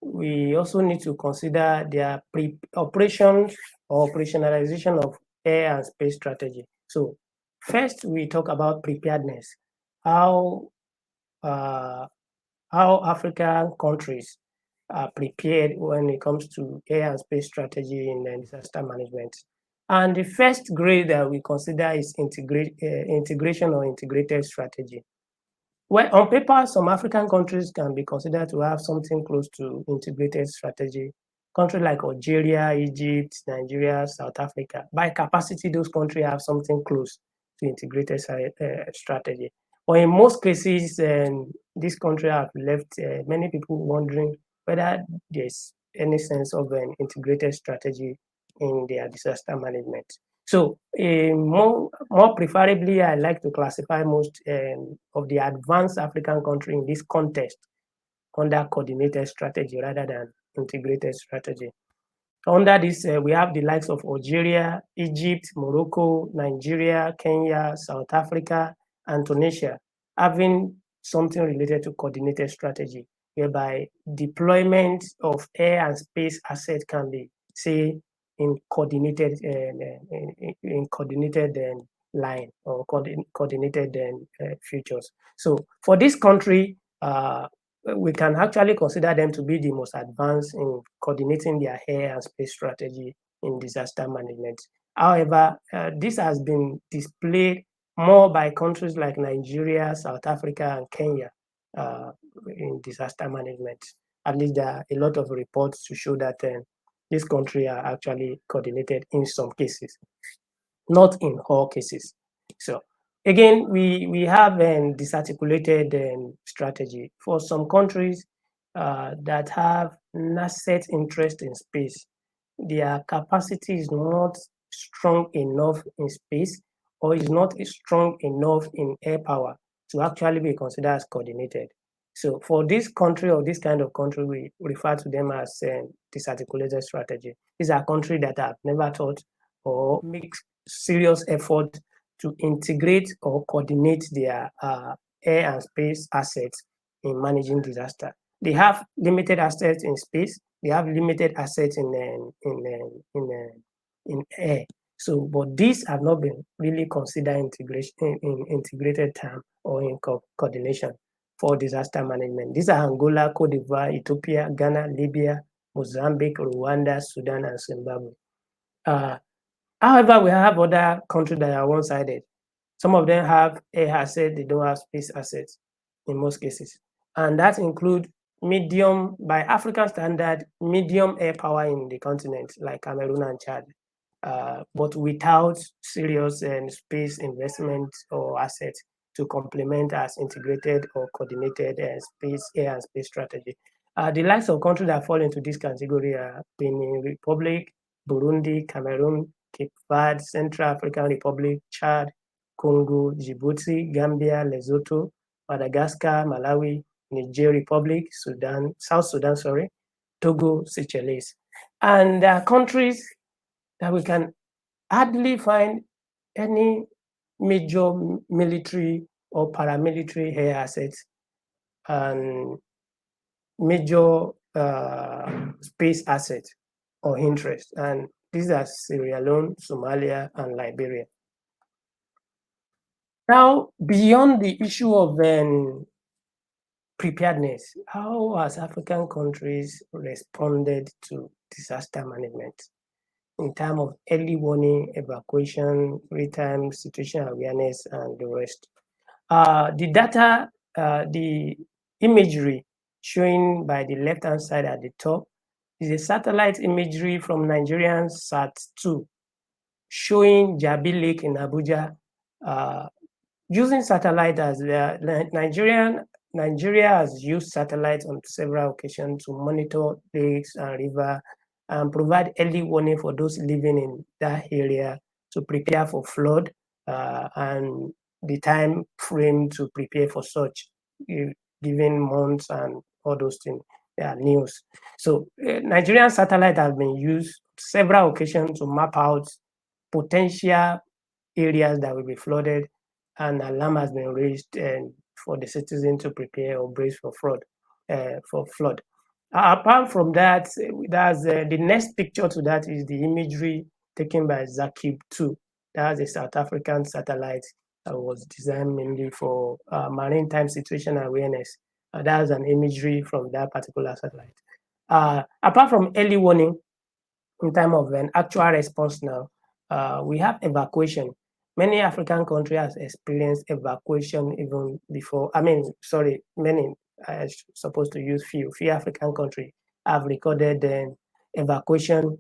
we also need to consider their operations or operationalization of air and space strategy. So first, we talk about preparedness, how African countries are prepared when it comes to air and space strategy in disaster management. And the first grade that we consider is integration or integrated strategy. Well, on paper, some African countries can be considered to have something close to integrated strategy. Countries like Algeria, Egypt, Nigeria, South Africa. By capacity, those countries have something close to integrated strategy. But in most cases, this country have left many people wondering whether there's any sense of an integrated strategy in their disaster management. So more preferably, I like to classify most of the advanced African country in this context under coordinated strategy rather than integrated strategy. Under this, we have the likes of Algeria, Egypt, Morocco, Nigeria, Kenya, South Africa, and Tunisia, having something related to coordinated strategy, whereby deployment of air and space assets can be, say, in coordinated line or coordinated futures. So for this country, we can actually consider them to be the most advanced in coordinating their air and space strategy in disaster management. However, this has been displayed more by countries like Nigeria, South Africa, and Kenya in disaster management. At least there are a lot of reports to show that these countries are actually coordinated in some cases, not in all cases. So again, we have disarticulated strategy for some countries that have nascent interest in space. Their capacity is not strong enough in space or is not strong enough in air power to actually be considered as coordinated. So for this country or this kind of country, we refer to them as disarticulated strategy. These are countries that have never thought or make serious effort to integrate or coordinate their air and space assets in managing disaster. They have limited assets in space. They have limited assets in air. So, but these have not been really considered integration in integrated term or in coordination for disaster management. These are Angola, Cote d'Ivoire, Ethiopia, Ghana, Libya, Mozambique, Rwanda, Sudan, and Zimbabwe. However, we have other countries that are one-sided. Some of them have air assets, they don't have space assets in most cases. And that include medium, by African standard, medium air power in the continent, like Cameroon and Chad, but without serious space investment or assets to complement as integrated or coordinated space, air and space strategy. The likes of countries that fall into this category are Benin Republic, Burundi, Cameroon, Cape Verde, Central African Republic, Chad, Congo, Djibouti, Gambia, Lesotho, Madagascar, Malawi, Niger Republic, Sudan, South Sudan, Togo, Seychelles. And there are countries that we can hardly find any major military or paramilitary air assets and major space assets or interest. And these are Sierra Leone, Somalia, and Liberia. Now, beyond the issue of preparedness, how has African countries responded to disaster management in terms of early warning, evacuation, real-time situation awareness, and the rest? The data, the imagery showing by the left-hand side at the top is a satellite imagery from Nigerian SAT-2 showing Jabi Lake in Abuja. Using satellite as Nigeria has used satellite on several occasions to monitor lakes and river and provide early warning for those living in that area to prepare for flood and the time frame to prepare for such, given months and all those things. News. So Nigerian satellite has been used several occasions to map out potential areas that will be flooded, and alarm has been raised for the citizen to prepare or brace for flood. Apart from that, that's the next picture to that is the imagery taken by Zakib 2. That's a South African satellite that was designed mainly for maritime situation awareness. That's an imagery from that particular satellite. Apart from early warning, in terms of an actual response now, we have evacuation. Many African countries have experienced evacuation even before. Many, I supposed to use few. Few African countries have recorded evacuation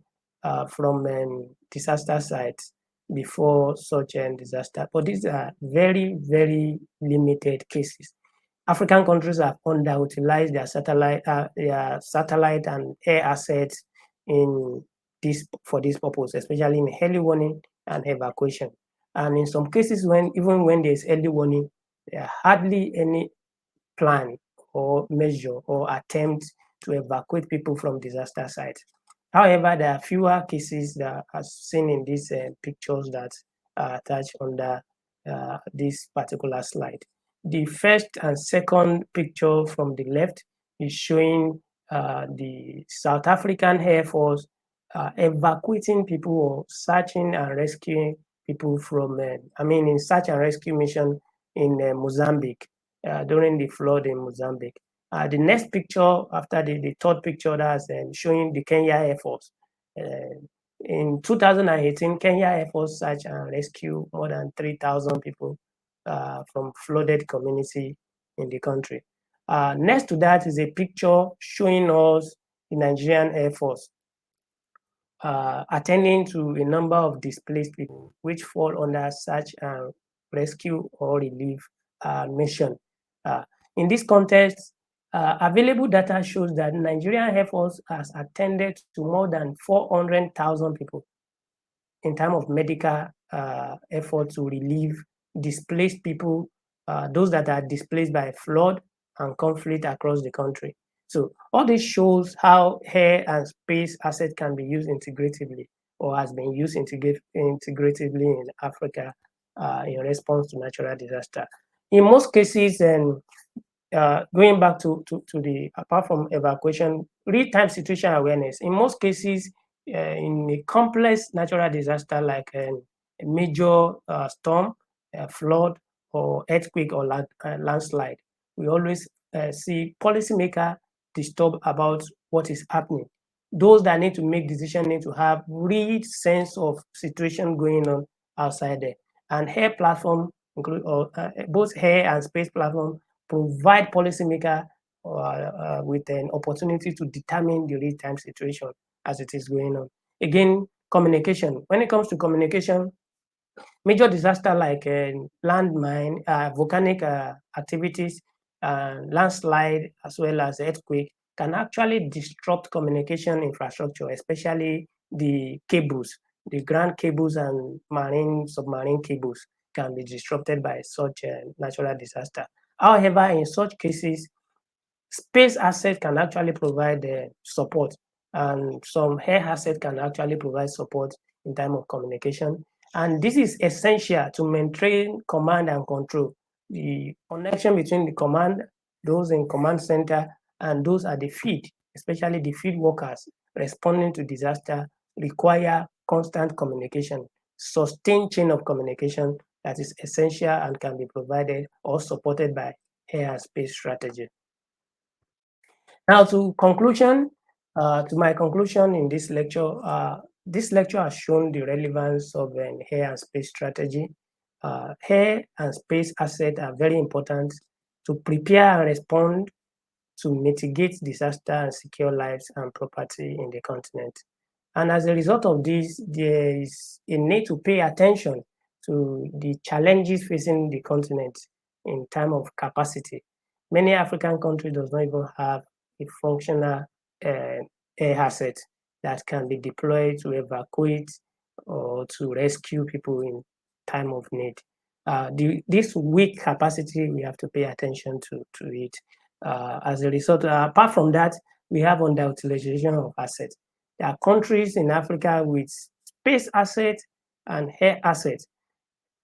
from disaster sites before such a disaster. But these are very, very limited cases. African countries have underutilized their satellite and air assets for this purpose, especially in early warning and evacuation. And in some cases, even when there's early warning, there are hardly any plan or measure or attempt to evacuate people from disaster sites. However, there are fewer cases that are seen in these pictures that are attached under this particular slide. The first and second picture from the left is showing the South African Air Force evacuating people or searching and rescuing people from, in search and rescue mission in Mozambique during the flood in Mozambique. The next picture after the third picture, that's showing the Kenya Air Force. In 2018, Kenya Air Force search and rescue more than 3,000 people from flooded community in the country. Next to that is a picture showing us the Nigerian Air Force attending to a number of displaced people which fall under search and rescue or relief mission. In this context, available data shows that Nigerian Air Force has attended to more than 400,000 people in terms of medical effort to relieve displaced people, those that are displaced by flood and conflict across the country. So all this shows how air and space assets can be used integratively or has been used integratively in Africa in response to natural disaster. In most cases, going back to the, apart from evacuation, real-time situation awareness, in most cases, in a complex natural disaster like a major storm, flood, or earthquake or landslide, we always see policymakers disturbed about what is happening. Those that need to make decisions need to have real sense of situation going on outside there. And air platform, both air and space platform, provide policymakers with an opportunity to determine the real-time situation as it is going on. Again, communication. When it comes to communication, major disaster like landmine, volcanic activities, landslide, as well as earthquake, can actually disrupt communication infrastructure, especially the cables, the ground cables and submarine cables can be disrupted by such a natural disaster. However, in such cases, space assets can actually provide support, and some air assets can actually provide support in terms of communication. And this is essential to maintain command and control. The connection between the command, those in command center, and those at the field, especially the field workers responding to disaster, require constant communication, sustained chain of communication that is essential and can be provided or supported by air and space strategy. Now to my conclusion in this lecture has shown the relevance of an air and space strategy. Air and space assets are very important to prepare and respond to mitigate disaster and secure lives and property in the continent. And as a result of this, there is a need to pay attention to the challenges facing the continent in terms of capacity. Many African countries does not even have a functional air asset that can be deployed to evacuate or to rescue people in time of need. This weak capacity, we have to pay attention to it. As a result, apart from that, we have underutilization of assets. There are countries in Africa with space assets and air assets.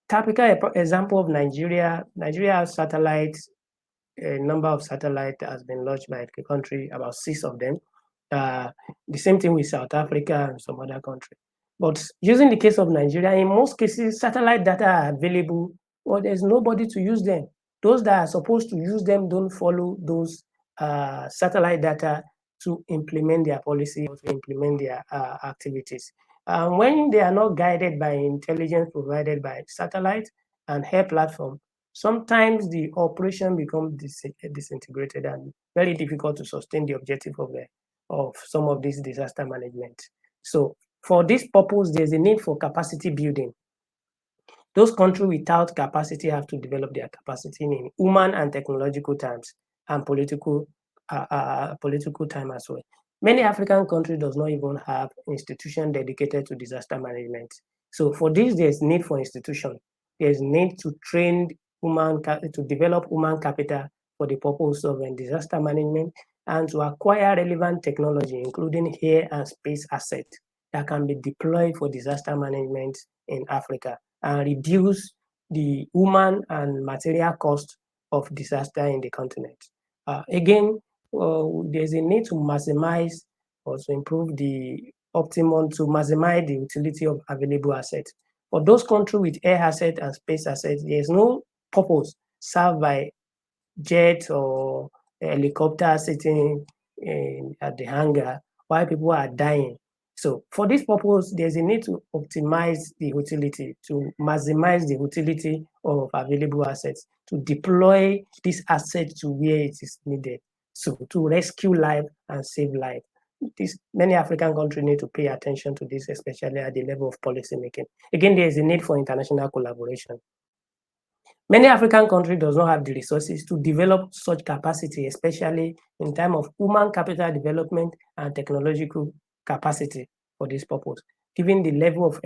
Typical example of Nigeria. Nigeria has satellites. A number of satellites has been launched by the country, about 6 of them. The same thing with South Africa and some other countries. But using the case of Nigeria, in most cases, satellite data are available, but there's nobody to use them. Those that are supposed to use them don't follow those satellite data to implement their policy or to implement their activities. When they are not guided by intelligence provided by satellite and air platform, sometimes the operation becomes disintegrated and very difficult to sustain the objective of some of this disaster management. So for this purpose, there's a need for capacity building. Those countries without capacity have to develop their capacity in human and technological terms and political time as well. Many African countries does not even have institutions dedicated to disaster management. So for this, there's need for institution. There's need to train to develop human capital for the purpose of disaster management and to acquire relevant technology, including air and space assets that can be deployed for disaster management in Africa and reduce the human and material cost of disaster in the continent. Again, there's a need to maximize or to improve the optimum to maximize the utility of available assets. For those countries with air assets and space assets, there's no purpose served by jet or helicopter sitting at the hangar while people are dying. So for this purpose, there's a need to optimize the utility, to maximize the utility of available assets, to deploy this asset to where it is needed. So to rescue life and save life. Many African countries need to pay attention to this, especially at the level of policy making. Again, there is a need for international collaboration. Many African countries do not have the resources to develop such capacity, especially in terms of human capital development and technological capacity for this purpose, given the level of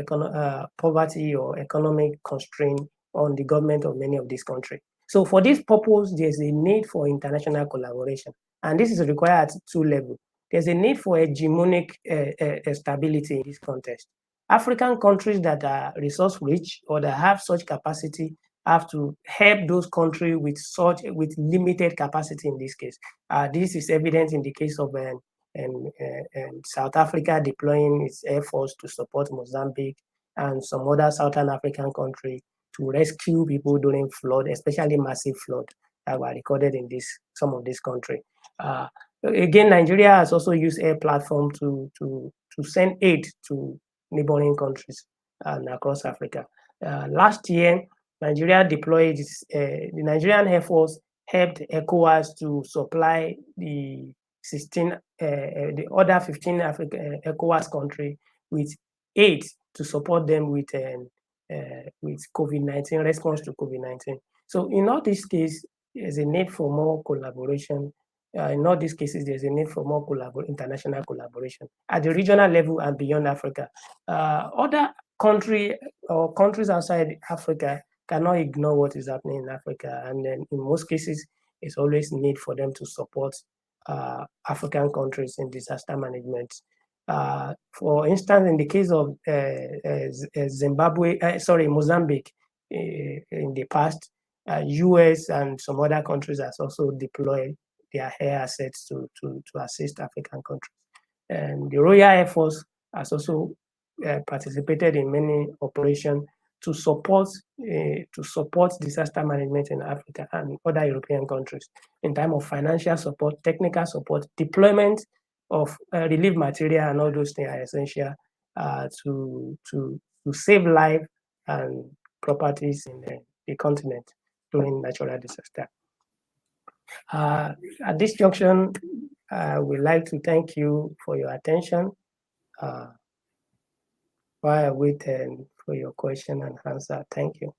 poverty or economic constraint on the government of many of these countries. So for this purpose, there's a need for international collaboration, and this is required at two levels. There's a need for hegemonic stability in this context. African countries that are resource rich or that have such capacity have to help those countries with limited capacity in this case. This is evident in the case of South Africa deploying its air force to support Mozambique and some other Southern African countries to rescue people during flood, especially massive flood that were recorded in some of these countries. Again, Nigeria has also used air platform to send aid to neighboring countries and across Africa. Last year, Nigeria deployed the Nigerian Air Force helped ECOWAS to supply the other 15 African ECOWAS countries with aid to support them with COVID-19 response to COVID-19. So in all these cases, there's a need for more collaboration. In all these cases, there's a need for more international collaboration at the regional level and beyond Africa. Other countries outside Africa cannot ignore what is happening in Africa. And then in most cases, it's always need for them to support African countries in disaster management. For instance, in the case of Mozambique, in the past, US and some other countries has also deployed their air assets to assist African countries. And the Royal Air Force has also participated in many operations to support disaster management in Africa and other European countries in terms of financial support, technical support, deployment of relief material, and all those things are essential to save life and properties in the continent during natural disaster. At this junction, we'd like to thank you for your attention. While I wait for your question and answer. Thank you.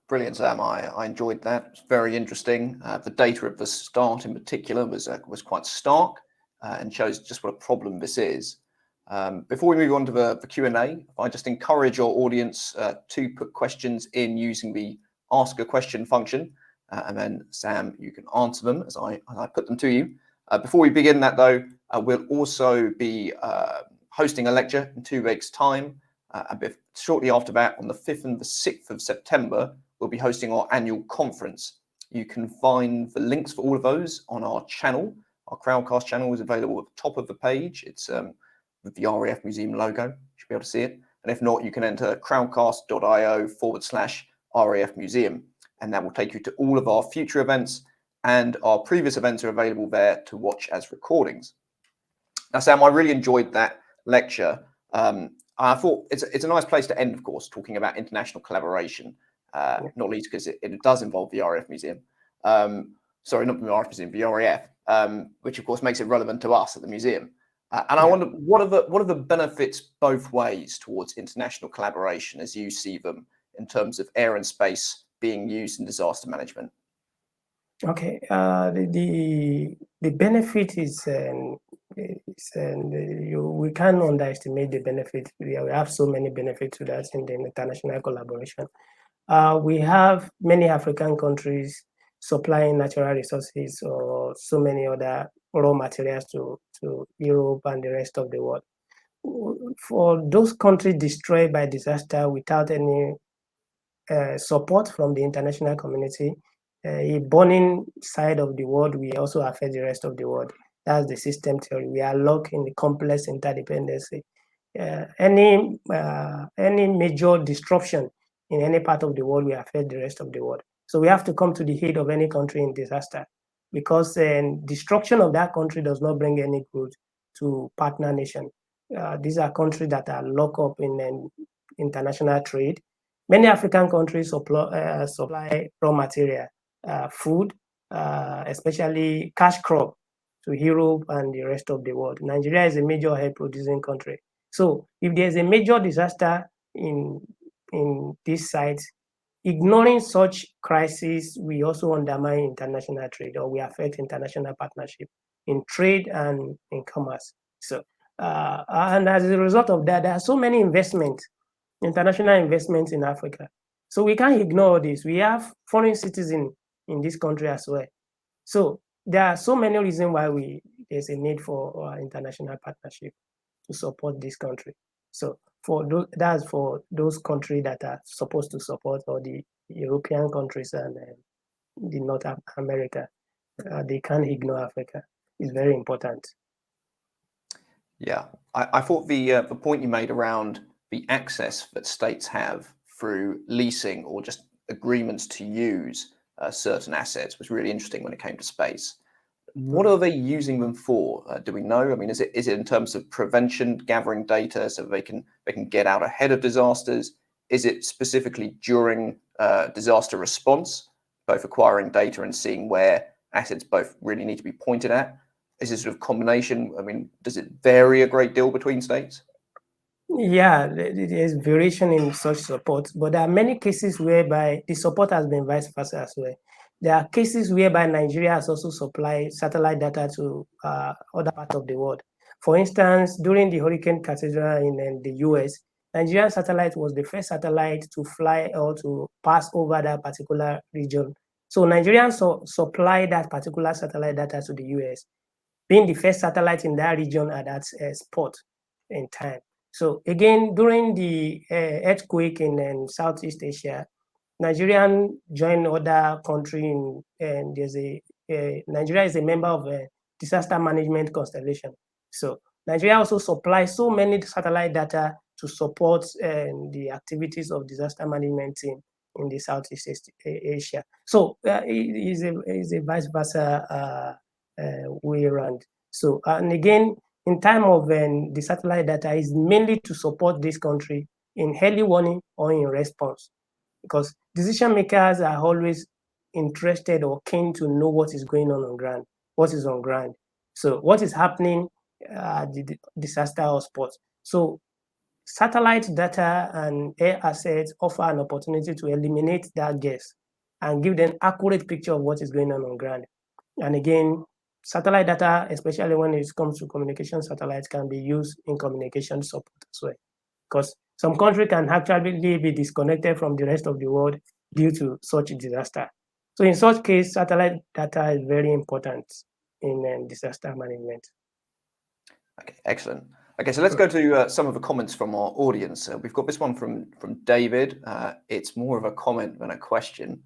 Brilliant, Sam. I enjoyed that. It's very interesting. The data at the start in particular was quite stark and shows just what a problem this is. Before we move on to the Q&A, I just encourage your audience to put questions in using the Ask a Question function. And then, Sam, you can answer them as I put them to you. Before we begin that, though, we'll also be hosting a lecture in 2 weeks' time. Shortly after that, on the 5th and the 6th of September, we'll be hosting our annual conference. You can find the links for all of those on our channel. Our Crowdcast channel is available at the top of the page. It's with the RAF Museum logo. You should be able to see it. And if not, you can enter crowdcast.io/RAF Museum. And that will take you to all of our future events, and our previous events are available there to watch as recordings. Now, Sam, I really enjoyed that lecture. I thought it's a nice place to end, of course, talking about international collaboration, not least because it does involve the RAF Museum. Sorry, not the RAF Museum, the RAF, which of course makes it relevant to us at the museum. And I wonder, what are the benefits both ways towards international collaboration as you see them in terms of air and space being used in disaster management? Okay, the benefit is, we can't underestimate the benefit. We have so many benefits to that in the international collaboration. We have many African countries supplying natural resources or so many other raw materials to Europe and the rest of the world. For those countries destroyed by disaster without any support from the international community, a burning side of the world will also affect the rest of the world. That's the system theory. We are locked in the complex interdependency. Any major disruption in any part of the world will affect the rest of the world. So we have to come to the aid of any country in disaster, because destruction of that country does not bring any good to partner nation. These are countries that are locked up in international trade. Many African countries supply raw material, food, especially cash crop, to Europe and the rest of the world. Nigeria is a major hair producing country. So if there's a major disaster in this site, ignoring such crises, we also undermine international trade, or we affect international partnership in trade and in commerce. So, and as a result of that, there are so many investments, international investments in Africa. So we can't ignore this. We have foreign citizens in this country as well. So there are so many reasons why there's a need for international partnership to support this country. So that's for those countries that are supposed to support, or the European countries and the North America. They can't ignore Africa. It's very important. Yeah, I thought the point you made around the access that states have through leasing or just agreements to use certain assets was really interesting when it came to space. What are they using them for? Do we know? I mean, is it in terms of prevention, gathering data so they can get out ahead of disasters? Is it specifically during disaster response, both acquiring data and seeing where assets both really need to be pointed at? Is it sort of combination? I mean, does it vary a great deal between states? Yeah, there's variation in such support, but there are many cases whereby the support has been vice versa as well. There are cases whereby Nigeria has also supplied satellite data to other parts of the world. For instance, during the Hurricane Cathedral in the US, Nigerian satellite was the first satellite to fly or to pass over that particular region. So Nigerians supply that particular satellite data to the US, being the first satellite in that region at that spot in time. So again, during the earthquake in Southeast Asia, Nigerian joined other country and there's Nigeria is a member of a disaster management constellation. So Nigeria also supplies so many satellite data to support the activities of disaster management team in the Southeast Asia. So it is a vice versa way around. So and again, in time of the satellite data is mainly to support this country in early warning or in response, because decision makers are always interested or keen to know what is going on ground, what is on ground. So what is happening at the disaster hotspot. So satellite data and air assets offer an opportunity to eliminate that guess and give them accurate picture of what is going on ground. And again, satellite data, especially when it comes to communication satellites, can be used in communication support as well, because some country can actually be disconnected from the rest of the world due to such disaster. So in such case, satellite data is very important in disaster management. Okay, excellent. Okay, so let's go to some of the comments from our audience. We've got this one from David. It's more of a comment than a question,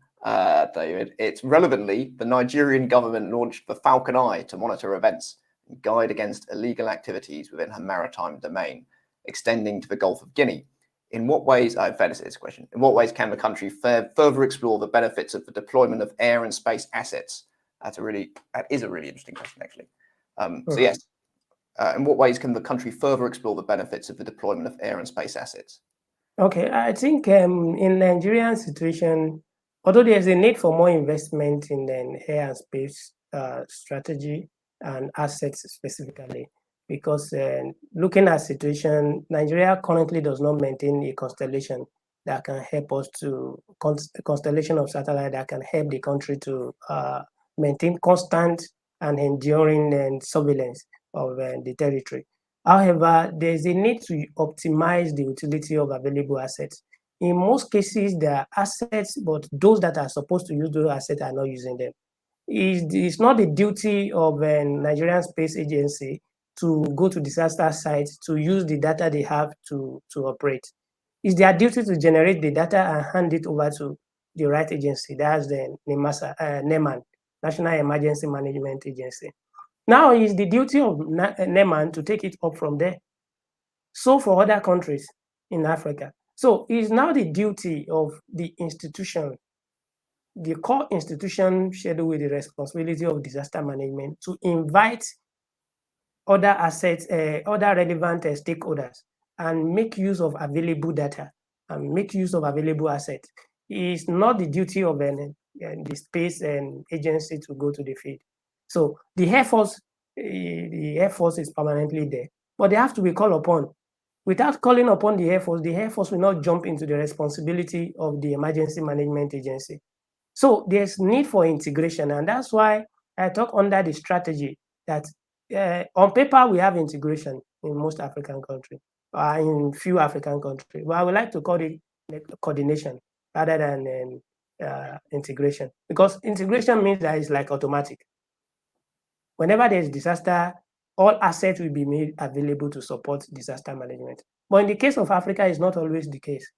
David. It's relevantly, the Nigerian government launched the Falcon Eye to monitor events and guide against illegal activities within her maritime domain, extending to the Gulf of Guinea. In what ways, fairness is a question, in what ways can the country further explore the benefits of the deployment of air and space assets? That is a really interesting question, actually. So yes, In what ways can the country further explore the benefits of the deployment of air and space assets? Okay, I think in Nigerian situation, although there's a need for more investment in the air and space strategy and assets specifically, because looking at situation, Nigeria currently does not maintain a constellation that can help us to constellation of satellite that can help the country to maintain constant and enduring surveillance of the territory. However, there's a need to optimize the utility of available assets. In most cases, there are assets, but those that are supposed to use those assets are not using them. It's not the duty of a Nigerian Space Agency to go to disaster sites to use the data they have to operate. It's their duty to generate the data and hand it over to the right agency. That's the NEMAN, National Emergency Management Agency. Now it's the duty of NEMAN to take it up from there. So for other countries in Africa. So it's now the duty of the institution, the core institution scheduled with the responsibility of disaster management to invite other assets, other relevant stakeholders and make use of available data and make use of available assets. It's not the duty of the space agency to go to the field. So the Air Force is permanently there, but they have to be called upon. Without calling upon the Air Force will not jump into the responsibility of the Emergency Management Agency. So there's need for integration, and that's why I talk under the strategy that on paper we have integration in most African countries, in few African countries. But I would like to call it coordination rather than integration, because integration means that it's like automatic. Whenever there's disaster, all assets will be made available to support disaster management. But in the case of Africa, it's not always the case.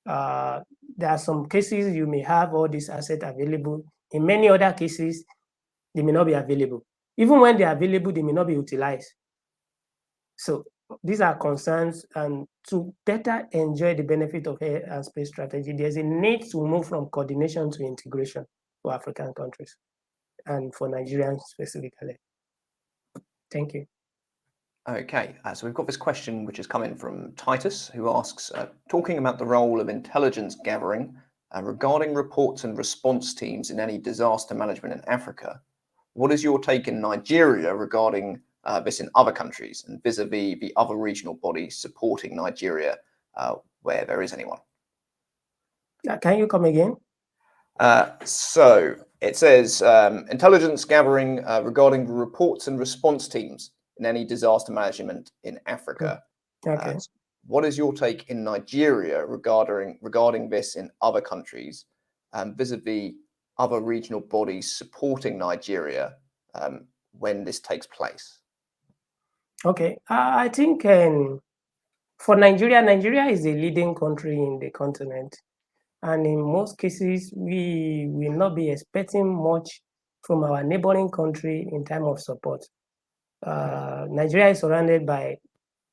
There are some cases you may have all these assets available. In many other cases, they may not be available. Even when they're available, they may not be utilized. So these are concerns, and to better enjoy the benefit of air and space strategy, there's a need to move from coordination to integration for African countries and for Nigerians specifically. Thank you. Okay, so we've got this question which has come in from Titus, who asks, talking about the role of intelligence gathering regarding reports and response teams in any disaster management in Africa, what is your take in Nigeria regarding this in other countries and vis-a-vis the other regional bodies supporting Nigeria where there is anyone? Can you come again? So it says intelligence gathering regarding the reports and response teams in any disaster management in Africa. Okay. What is your take in Nigeria regarding this in other countries vis-a-vis other regional bodies supporting Nigeria when this takes place? Okay, I think for Nigeria, Nigeria is a leading country in the continent. And in most cases, we will not be expecting much from our neighboring country in terms of support. Nigeria is surrounded by,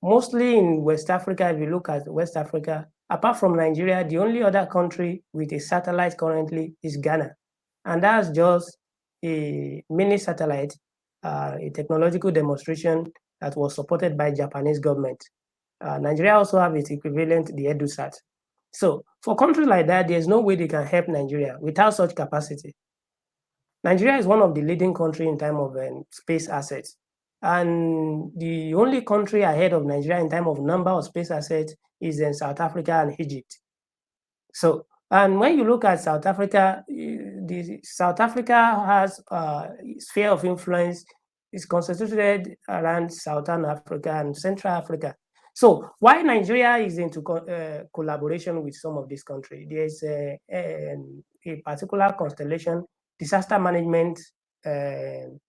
mostly in West Africa, if you look at West Africa, apart from Nigeria, the only other country with a satellite currently is Ghana. And that's just a mini satellite, a technological demonstration that was supported by Japanese government. Nigeria also have its equivalent, the EduSat. So for countries like that, there's no way they can help Nigeria without such capacity. Nigeria is one of the leading countries in terms of space assets. And the only country ahead of Nigeria in terms of number of space assets is in South Africa and Egypt. So, and when you look at South Africa, South Africa has sphere of influence is constituted around Southern Africa and Central Africa. So why Nigeria is into collaboration with some of these countries, there's a particular constellation, disaster management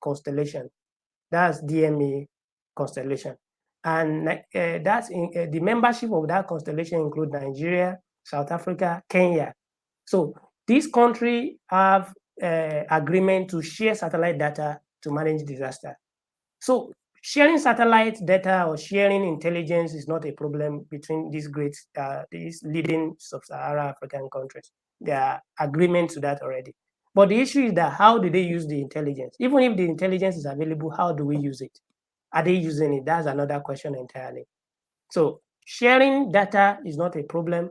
constellation. That's DMA constellation. And that's the membership of that constellation include Nigeria, South Africa, Kenya. So these countries have agreement to share satellite data to manage disaster. So sharing satellite data or sharing intelligence is not a problem between these these leading sub-Saharan African countries. There are agreements to that already. But the issue is that how do they use the intelligence? Even if the intelligence is available, how do we use it? are they using it? That's another question entirely. So sharing data is not a problem,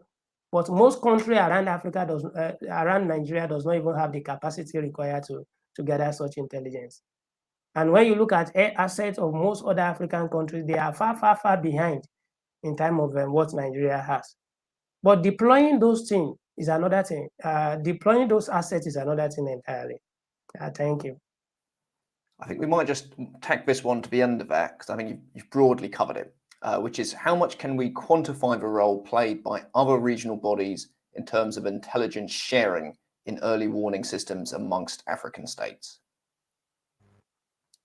but most countries around Africa around Nigeria does not even have the capacity required to gather such intelligence. And when you look at assets of most other African countries, they are far, far, far behind in terms of what Nigeria has. But deploying those things is another thing. Deploying those assets is another thing entirely. Thank you. I think we might just tack this one to the end of that, because I think you've broadly covered it, which is how much can we quantify the role played by other regional bodies in terms of intelligence sharing in early warning systems amongst African states?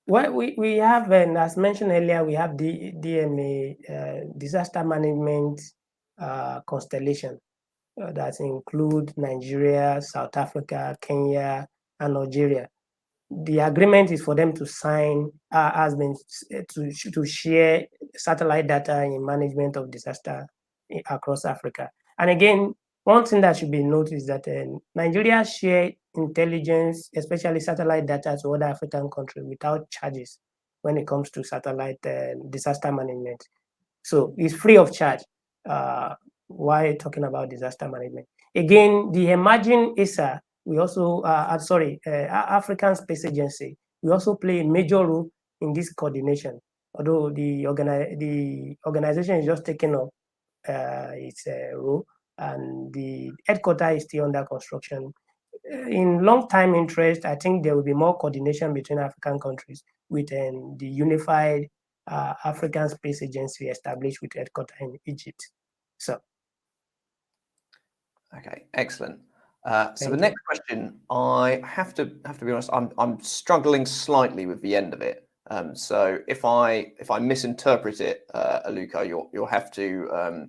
Well, we have, and as mentioned earlier, we have the DMA, disaster management constellation that include Nigeria, South Africa, Kenya, and Algeria. The agreement is for them to sign has been to share satellite data in management of disaster across Africa. And again, one thing that should be noticed is that Nigeria share intelligence, especially satellite data, to other African countries without charges when it comes to satellite disaster management. So it's free of charge while talking about disaster management. Again, the emerging ESA, we also, African Space Agency, we also play a major role in this coordination, although the organization is just taking up its role, and the headquarters is still under construction. In long-time interest, I think there will be more coordination between African countries with the unified African Space Agency established with headquarters in Egypt. So, okay, excellent. So the next question, I have to be honest, I'm struggling slightly with the end of it. So if I misinterpret it, Aluko, you'll have to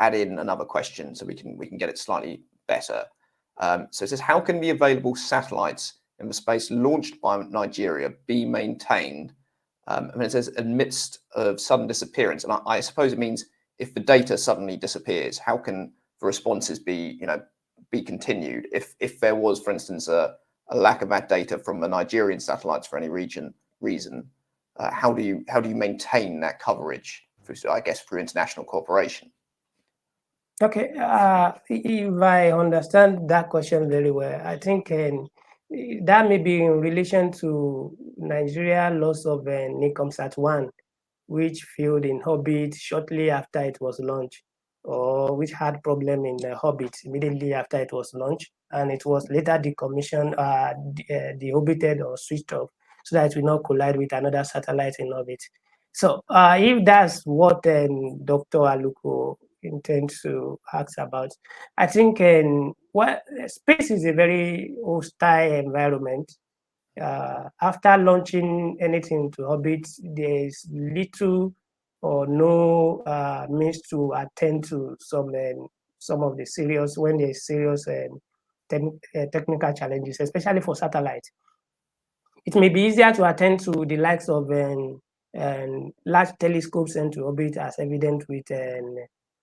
add in another question so we can get it slightly better. So it says, how can the available satellites in the space launched by Nigeria be maintained? And it says amidst of sudden disappearance, and I suppose it means if the data suddenly disappears, how can the responses be continued if there was, for instance, a lack of that data from the Nigerian satellites for any reason? How do you maintain that coverage through international cooperation? Okay, if I understand that question very well, I think that may be in relation to Nigeria loss of NICOMSAT-1, which failed in orbit shortly after it was launched, or which had problem in the orbit immediately after it was launched, and it was later decommissioned, deorbited or switched off so that it will not collide with another satellite in orbit. So if that's what Dr. Aluko intends to ask about, I think space is a very hostile environment. After launching anything to orbit, there is little or no means to attend to some of the serious when there's serious technical challenges, especially for satellites. It may be easier to attend to the likes of large telescopes sent to orbit, as evident with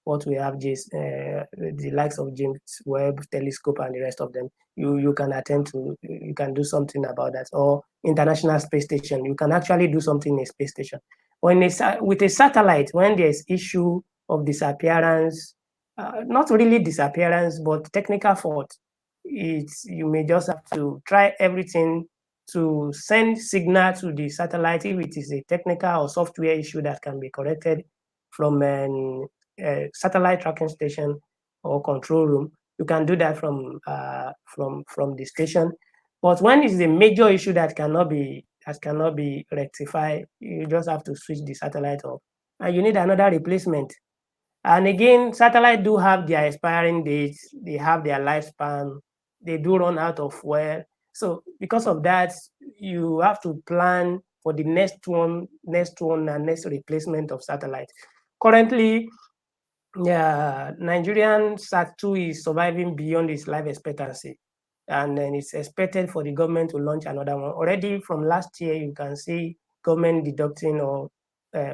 what we have, the likes of James Webb Telescope and the rest of them. You can attend to, you can do something about that. Or International Space Station, you can actually do something in a space station. With a satellite, when there's issue of disappearance, not really disappearance, but technical fault, you may just have to try everything to send signal to the satellite if it is a technical or software issue that can be corrected from a satellite tracking station or control room. You can do that from the station. But when it's a major issue that cannot be rectified, you just have to switch the satellite off, and you need another replacement. And again, satellites do have their expiring dates. They have their lifespan. They do run out of fuel. So because of that, you have to plan for the next one, and next replacement of satellite. Currently, Nigerian SAT-2 is surviving beyond its life expectancy, and then it's expected for the government to launch another one. Already from last year, you can see government deducting or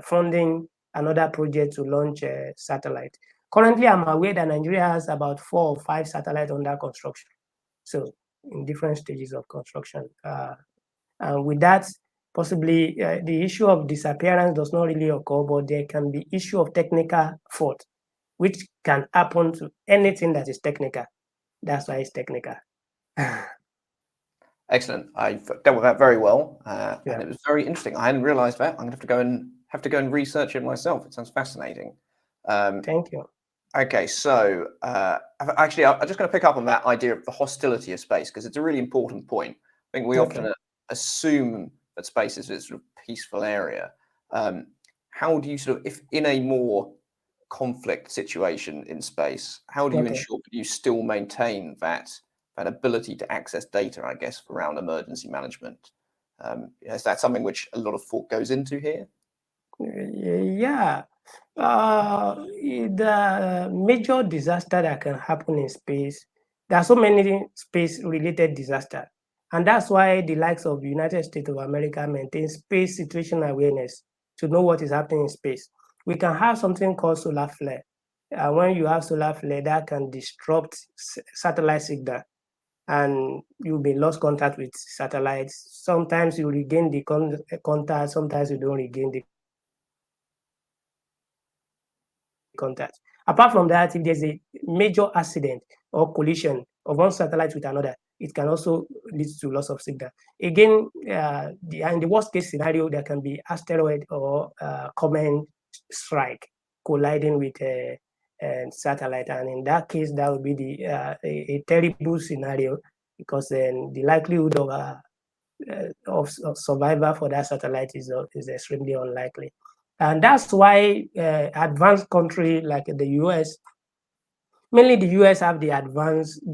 funding another project to launch a satellite. Currently, I'm aware that Nigeria has about 4 or 5 satellites under construction, so in different stages of construction. And with that, possibly the issue of disappearance does not really occur, but there can be issue of technical fault, which can happen to anything that is technical. That's why it's technical. Excellent. I've dealt with that very well, Yeah. and it was very interesting. I hadn't realised that. I'm going to have to go and research it myself. It sounds fascinating. Thank you. Okay, so actually, I'm just going to pick up on that idea of the hostility of space because it's a really important point. I think we often assume that space is a sort of peaceful area. How do you sort of, if in a more conflict situation in space, how do you ensure that you still maintain that ability to access data, I guess, around emergency management? Is that something which a lot of thought goes into here? Yeah. The major disaster that can happen in space, there are so many space-related disasters. And that's why the likes of the United States of America maintain space situational awareness to know what is happening in space. We can have something called solar flare. When you have solar flare, that can disrupt satellite signal, and you may lose contact with satellites. Sometimes you regain the contact, sometimes you don't regain the contact. Apart from that, if there's a major accident or collision of one satellite with another, it can also lead to loss of signal. Again, in the worst case scenario, there can be asteroid or comet strike colliding with a satellite, and in that case, that would be a terrible scenario because then the likelihood of survival for that satellite is extremely unlikely. And that's why advanced country like the US, mainly the US, have the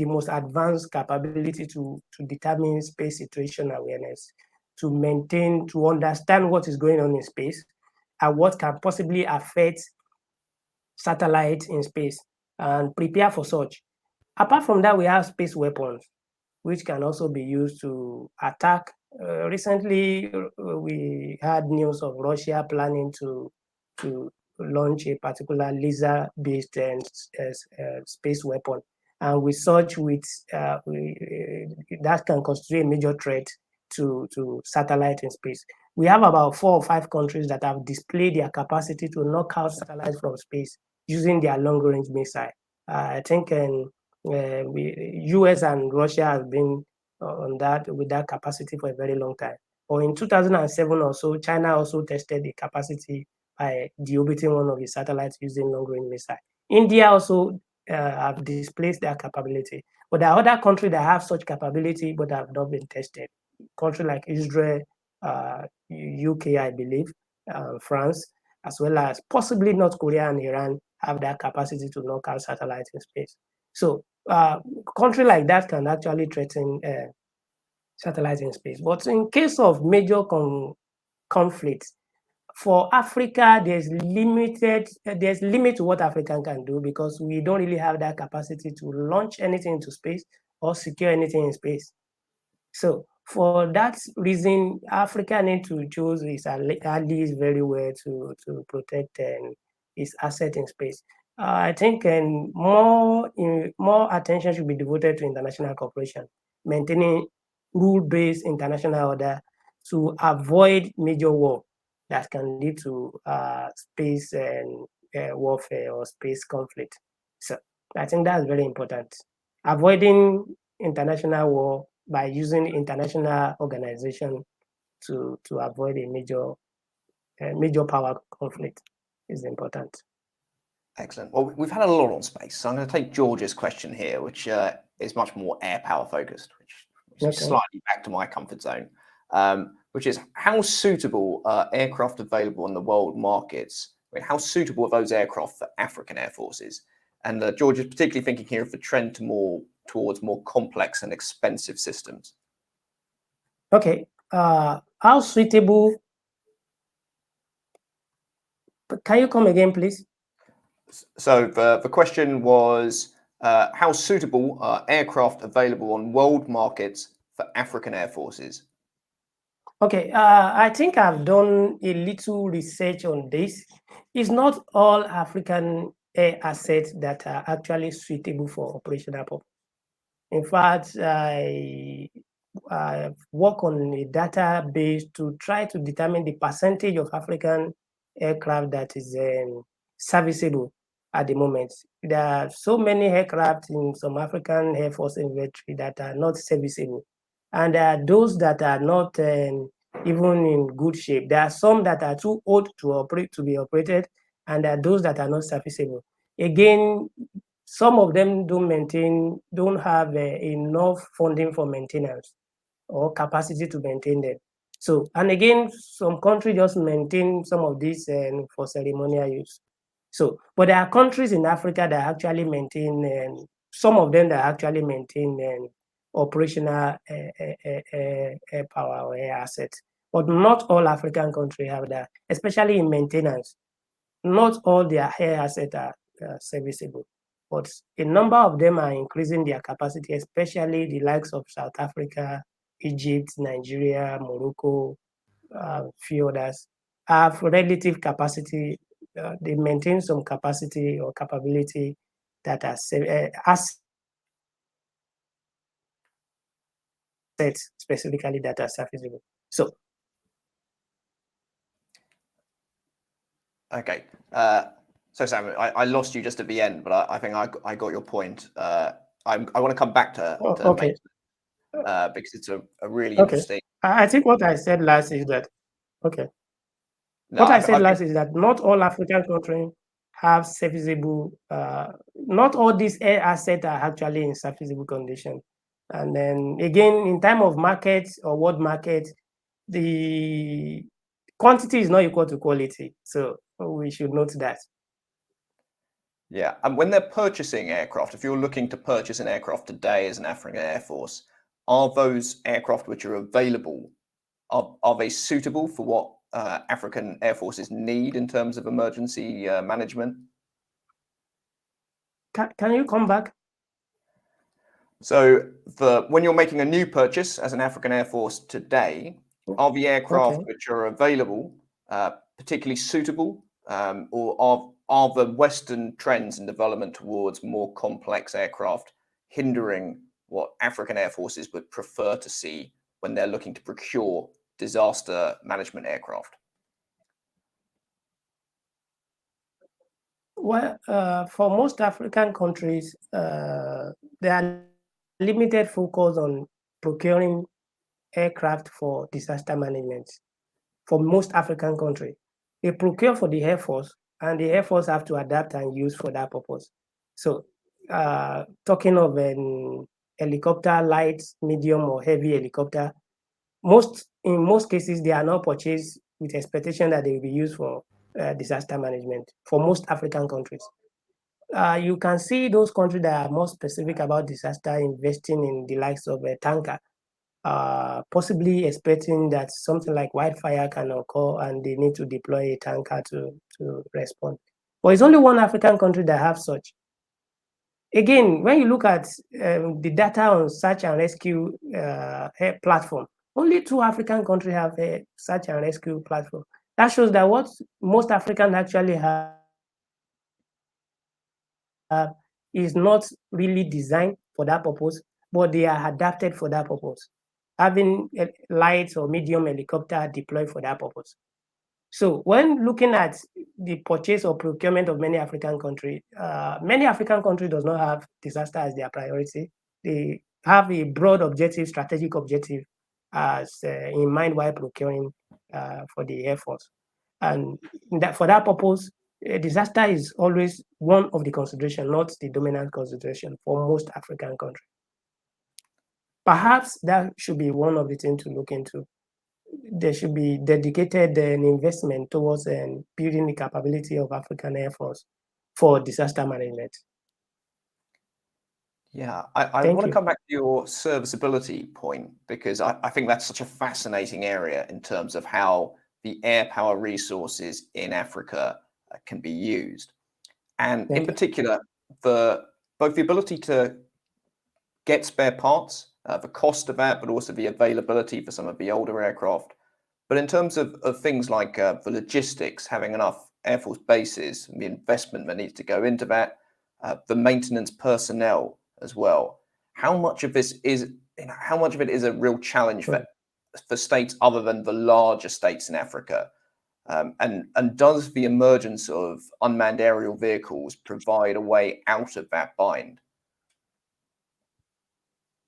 most advanced capability to determine space situation awareness, to maintain, to understand what is going on in space and what can possibly affect satellites in space and prepare for such. Apart from that, we have space weapons, which can also be used to attack. Recently, we had news of Russia planning to launch a particular laser-based space weapon, and with such, that can constitute a major threat to satellite in space. We have about 4 or 5 countries that have displayed their capacity to knock out satellites from space using their long-range missile. I think US and Russia have been on that with that capacity for a very long time. Or in 2007 or so, China also tested the capacity by deorbiting one of the satellites using long-range missile. India also have displayed their capability. But there are other countries that have such capability but have not been tested. Countries like Israel, UK, I believe, France, as well as possibly North Korea and Iran have that capacity to knock out satellites in space. So country like that can actually threaten satellites in space. But in case of major conflicts, for Africa, there's limit to what Africa can do because we don't really have that capacity to launch anything into space or secure anything in space. So for that reason, Africa needs to choose its allies very well to protect its asset in space. I think more attention should be devoted to international cooperation, maintaining rule-based international order to avoid major war that can lead to space and warfare or space conflict. So I think that's very important. Avoiding international war by using international organization to avoid a major power conflict is important. Excellent. Well, we've had a lot on space, so I'm going to take George's question here, which is much more air power focused, which is slightly back to my comfort zone, which is how suitable are aircraft available on the world markets? I mean, how suitable are those aircraft for African air forces? And George is particularly thinking here of the trend towards more complex and expensive systems. Okay. How suitable? Can you come again, please? So the question was, how suitable are aircraft available on world markets for African air forces? Okay, I think I've done a little research on this. It's not all African air assets that are actually suitable for operational purpose. In fact, work on a database to try to determine the percentage of African aircraft that is serviceable at the moment. There are so many aircraft in some African Air Force inventory that are not serviceable. And there are those that are not even in good shape. There are some that are too old to be operated, and there are those that are not serviceable. Again, some of them don't have enough funding for maintenance or capacity to maintain them. So, and again, some countries just maintain some of these for ceremonial use. So, but there are countries in Africa that actually maintain, some of them that actually maintain operational air power or air assets. But not all African countries have that, especially in maintenance. Not all their air assets are serviceable, but a number of them are increasing their capacity, especially the likes of South Africa, Egypt, Nigeria, Morocco, few others have relative capacity. They maintain some capacity or capability that are assets specifically that are serviceable. So, Okay. So Sam, I lost you just at the end, but I think I got your point. I want to come back to okay, maintenance because it's a really okay. interesting. I think what I said last is that, okay. No, What I said I think last is that not all African countries have serviceable, not all these air assets are actually in serviceable condition. And then again, in time of market or world market, the quantity is not equal to quality. So we should note that. Yeah, and when they're purchasing aircraft, if you're looking to purchase an aircraft today as an African Air Force, are those aircraft which are available, are they suitable for what African Air Forces need in terms of emergency management? Can you come back? So when you're making a new purchase as an African Air Force today, are the aircraft Okay. which are available particularly suitable, or are the Western trends and development towards more complex aircraft hindering what African Air Forces would prefer to see when they're looking to procure disaster management aircraft? Well, for most African countries, there are limited focus on procuring aircraft for disaster management. For most African countries, they procure for the Air Force, and the Air Force have to adapt and use for that purpose. So, talking of an helicopter, light, medium, or heavy helicopter, in most cases they are not purchased with expectation that they will be used for disaster management. For most African countries, you can see those countries that are more specific about disaster investing in the likes of a tanker, possibly expecting that something like wildfire can occur and they need to deploy a tanker to respond. But it's only one African country that have such. Again, when you look at the data on search and rescue platform, only two African countries have a search and rescue platform. That shows that what most Africans actually have is not really designed for that purpose, but they are adapted for that purpose, having a light or medium helicopter deployed for that purpose. So when looking at the purchase or procurement of many African countries does not have disaster as their priority. They have a broad objective, strategic objective as in mind while procuring for the Air Force. And for that purpose, a disaster is always one of the consideration, not the dominant consideration for most African countries. Perhaps that should be one of the things to look into. There should be dedicated investment towards building the capability of African Air Force for disaster management. Yeah, I Thank want to you. come back to your serviceability point because I think that's such a fascinating area in terms of how the air power resources in Africa can be used. And in Thank you. particular, both the ability to get spare parts, the cost of that, but also the availability for some of the older aircraft. But in terms of things like the logistics, having enough Air Force bases, and the investment that needs to go into that, the maintenance personnel as well. How much of this how much of it is a real challenge for states other than the larger states in Africa? And does the emergence of unmanned aerial vehicles provide a way out of that bind?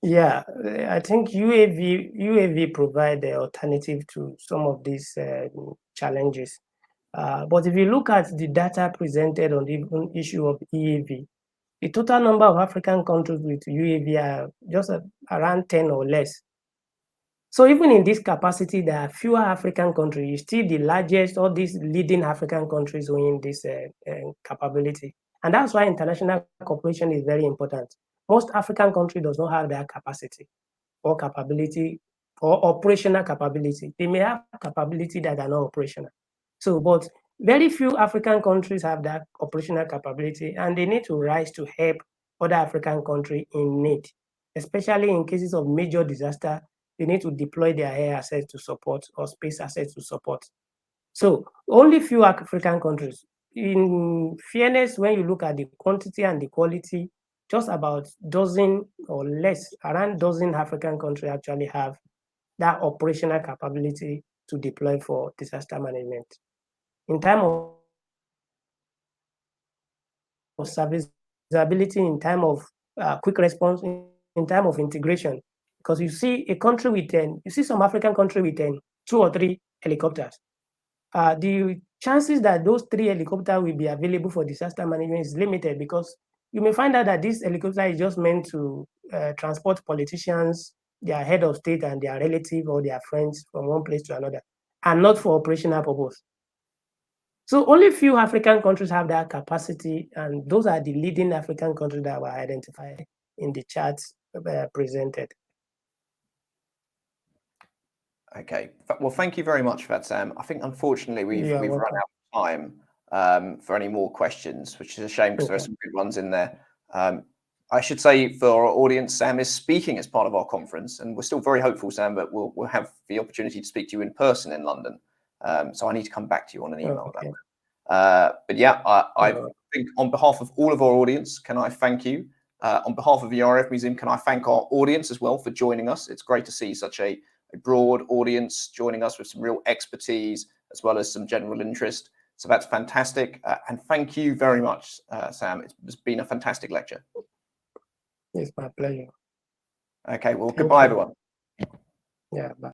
Yeah, I think UAV provide the alternative to some of these challenges. But if you look at the data presented on the issue of EAV, the total number of African countries with UAV are just around 10 or less. So even in this capacity, there are fewer African countries. Still the largest, all these leading African countries owning this capability. And that's why international cooperation is very important. Most African countries does not have that capacity or capability or operational capability. They may have capability that are not operational. So, but very few African countries have that operational capability, and they need to rise to help other African countries in need, especially in cases of major disaster. They need to deploy their air assets to support or space assets to support. So only few African countries. In fairness, when you look at the quantity and the quality, just about dozen or less, around dozen African countries actually have that operational capability to deploy for disaster management. In time of serviceability, in time of quick response, in time of integration, because you see a country with you see some African country with 2 or 3 helicopters. The chances that those 3 helicopters will be available for disaster management is limited, because you may find out that this helicopter is just meant to transport politicians, their head of state and their relative or their friends from one place to another, and not for operational purpose. So only few African countries have that capacity, and those are the leading African countries that were identified in the charts presented. Okay. Well, thank you very much for that, Sam. I think unfortunately we've run welcome. out of time for any more questions, which is a shame because there are some good ones in there. I should say for our audience, Sam is speaking as part of our conference, and we're still very hopeful, Sam, that we'll have the opportunity to speak to you in person in London. So I need to come back to you on an email about that. But yeah, I think on behalf of all of our audience, can I thank you? On behalf of the RAF Museum, can I thank our audience as well for joining us? It's great to see such a broad audience joining us with some real expertise as well as some general interest. So that's fantastic. And thank you very much, Sam. It's been a fantastic lecture. It's my pleasure. Okay, well, goodbye, everyone. Yeah, bye.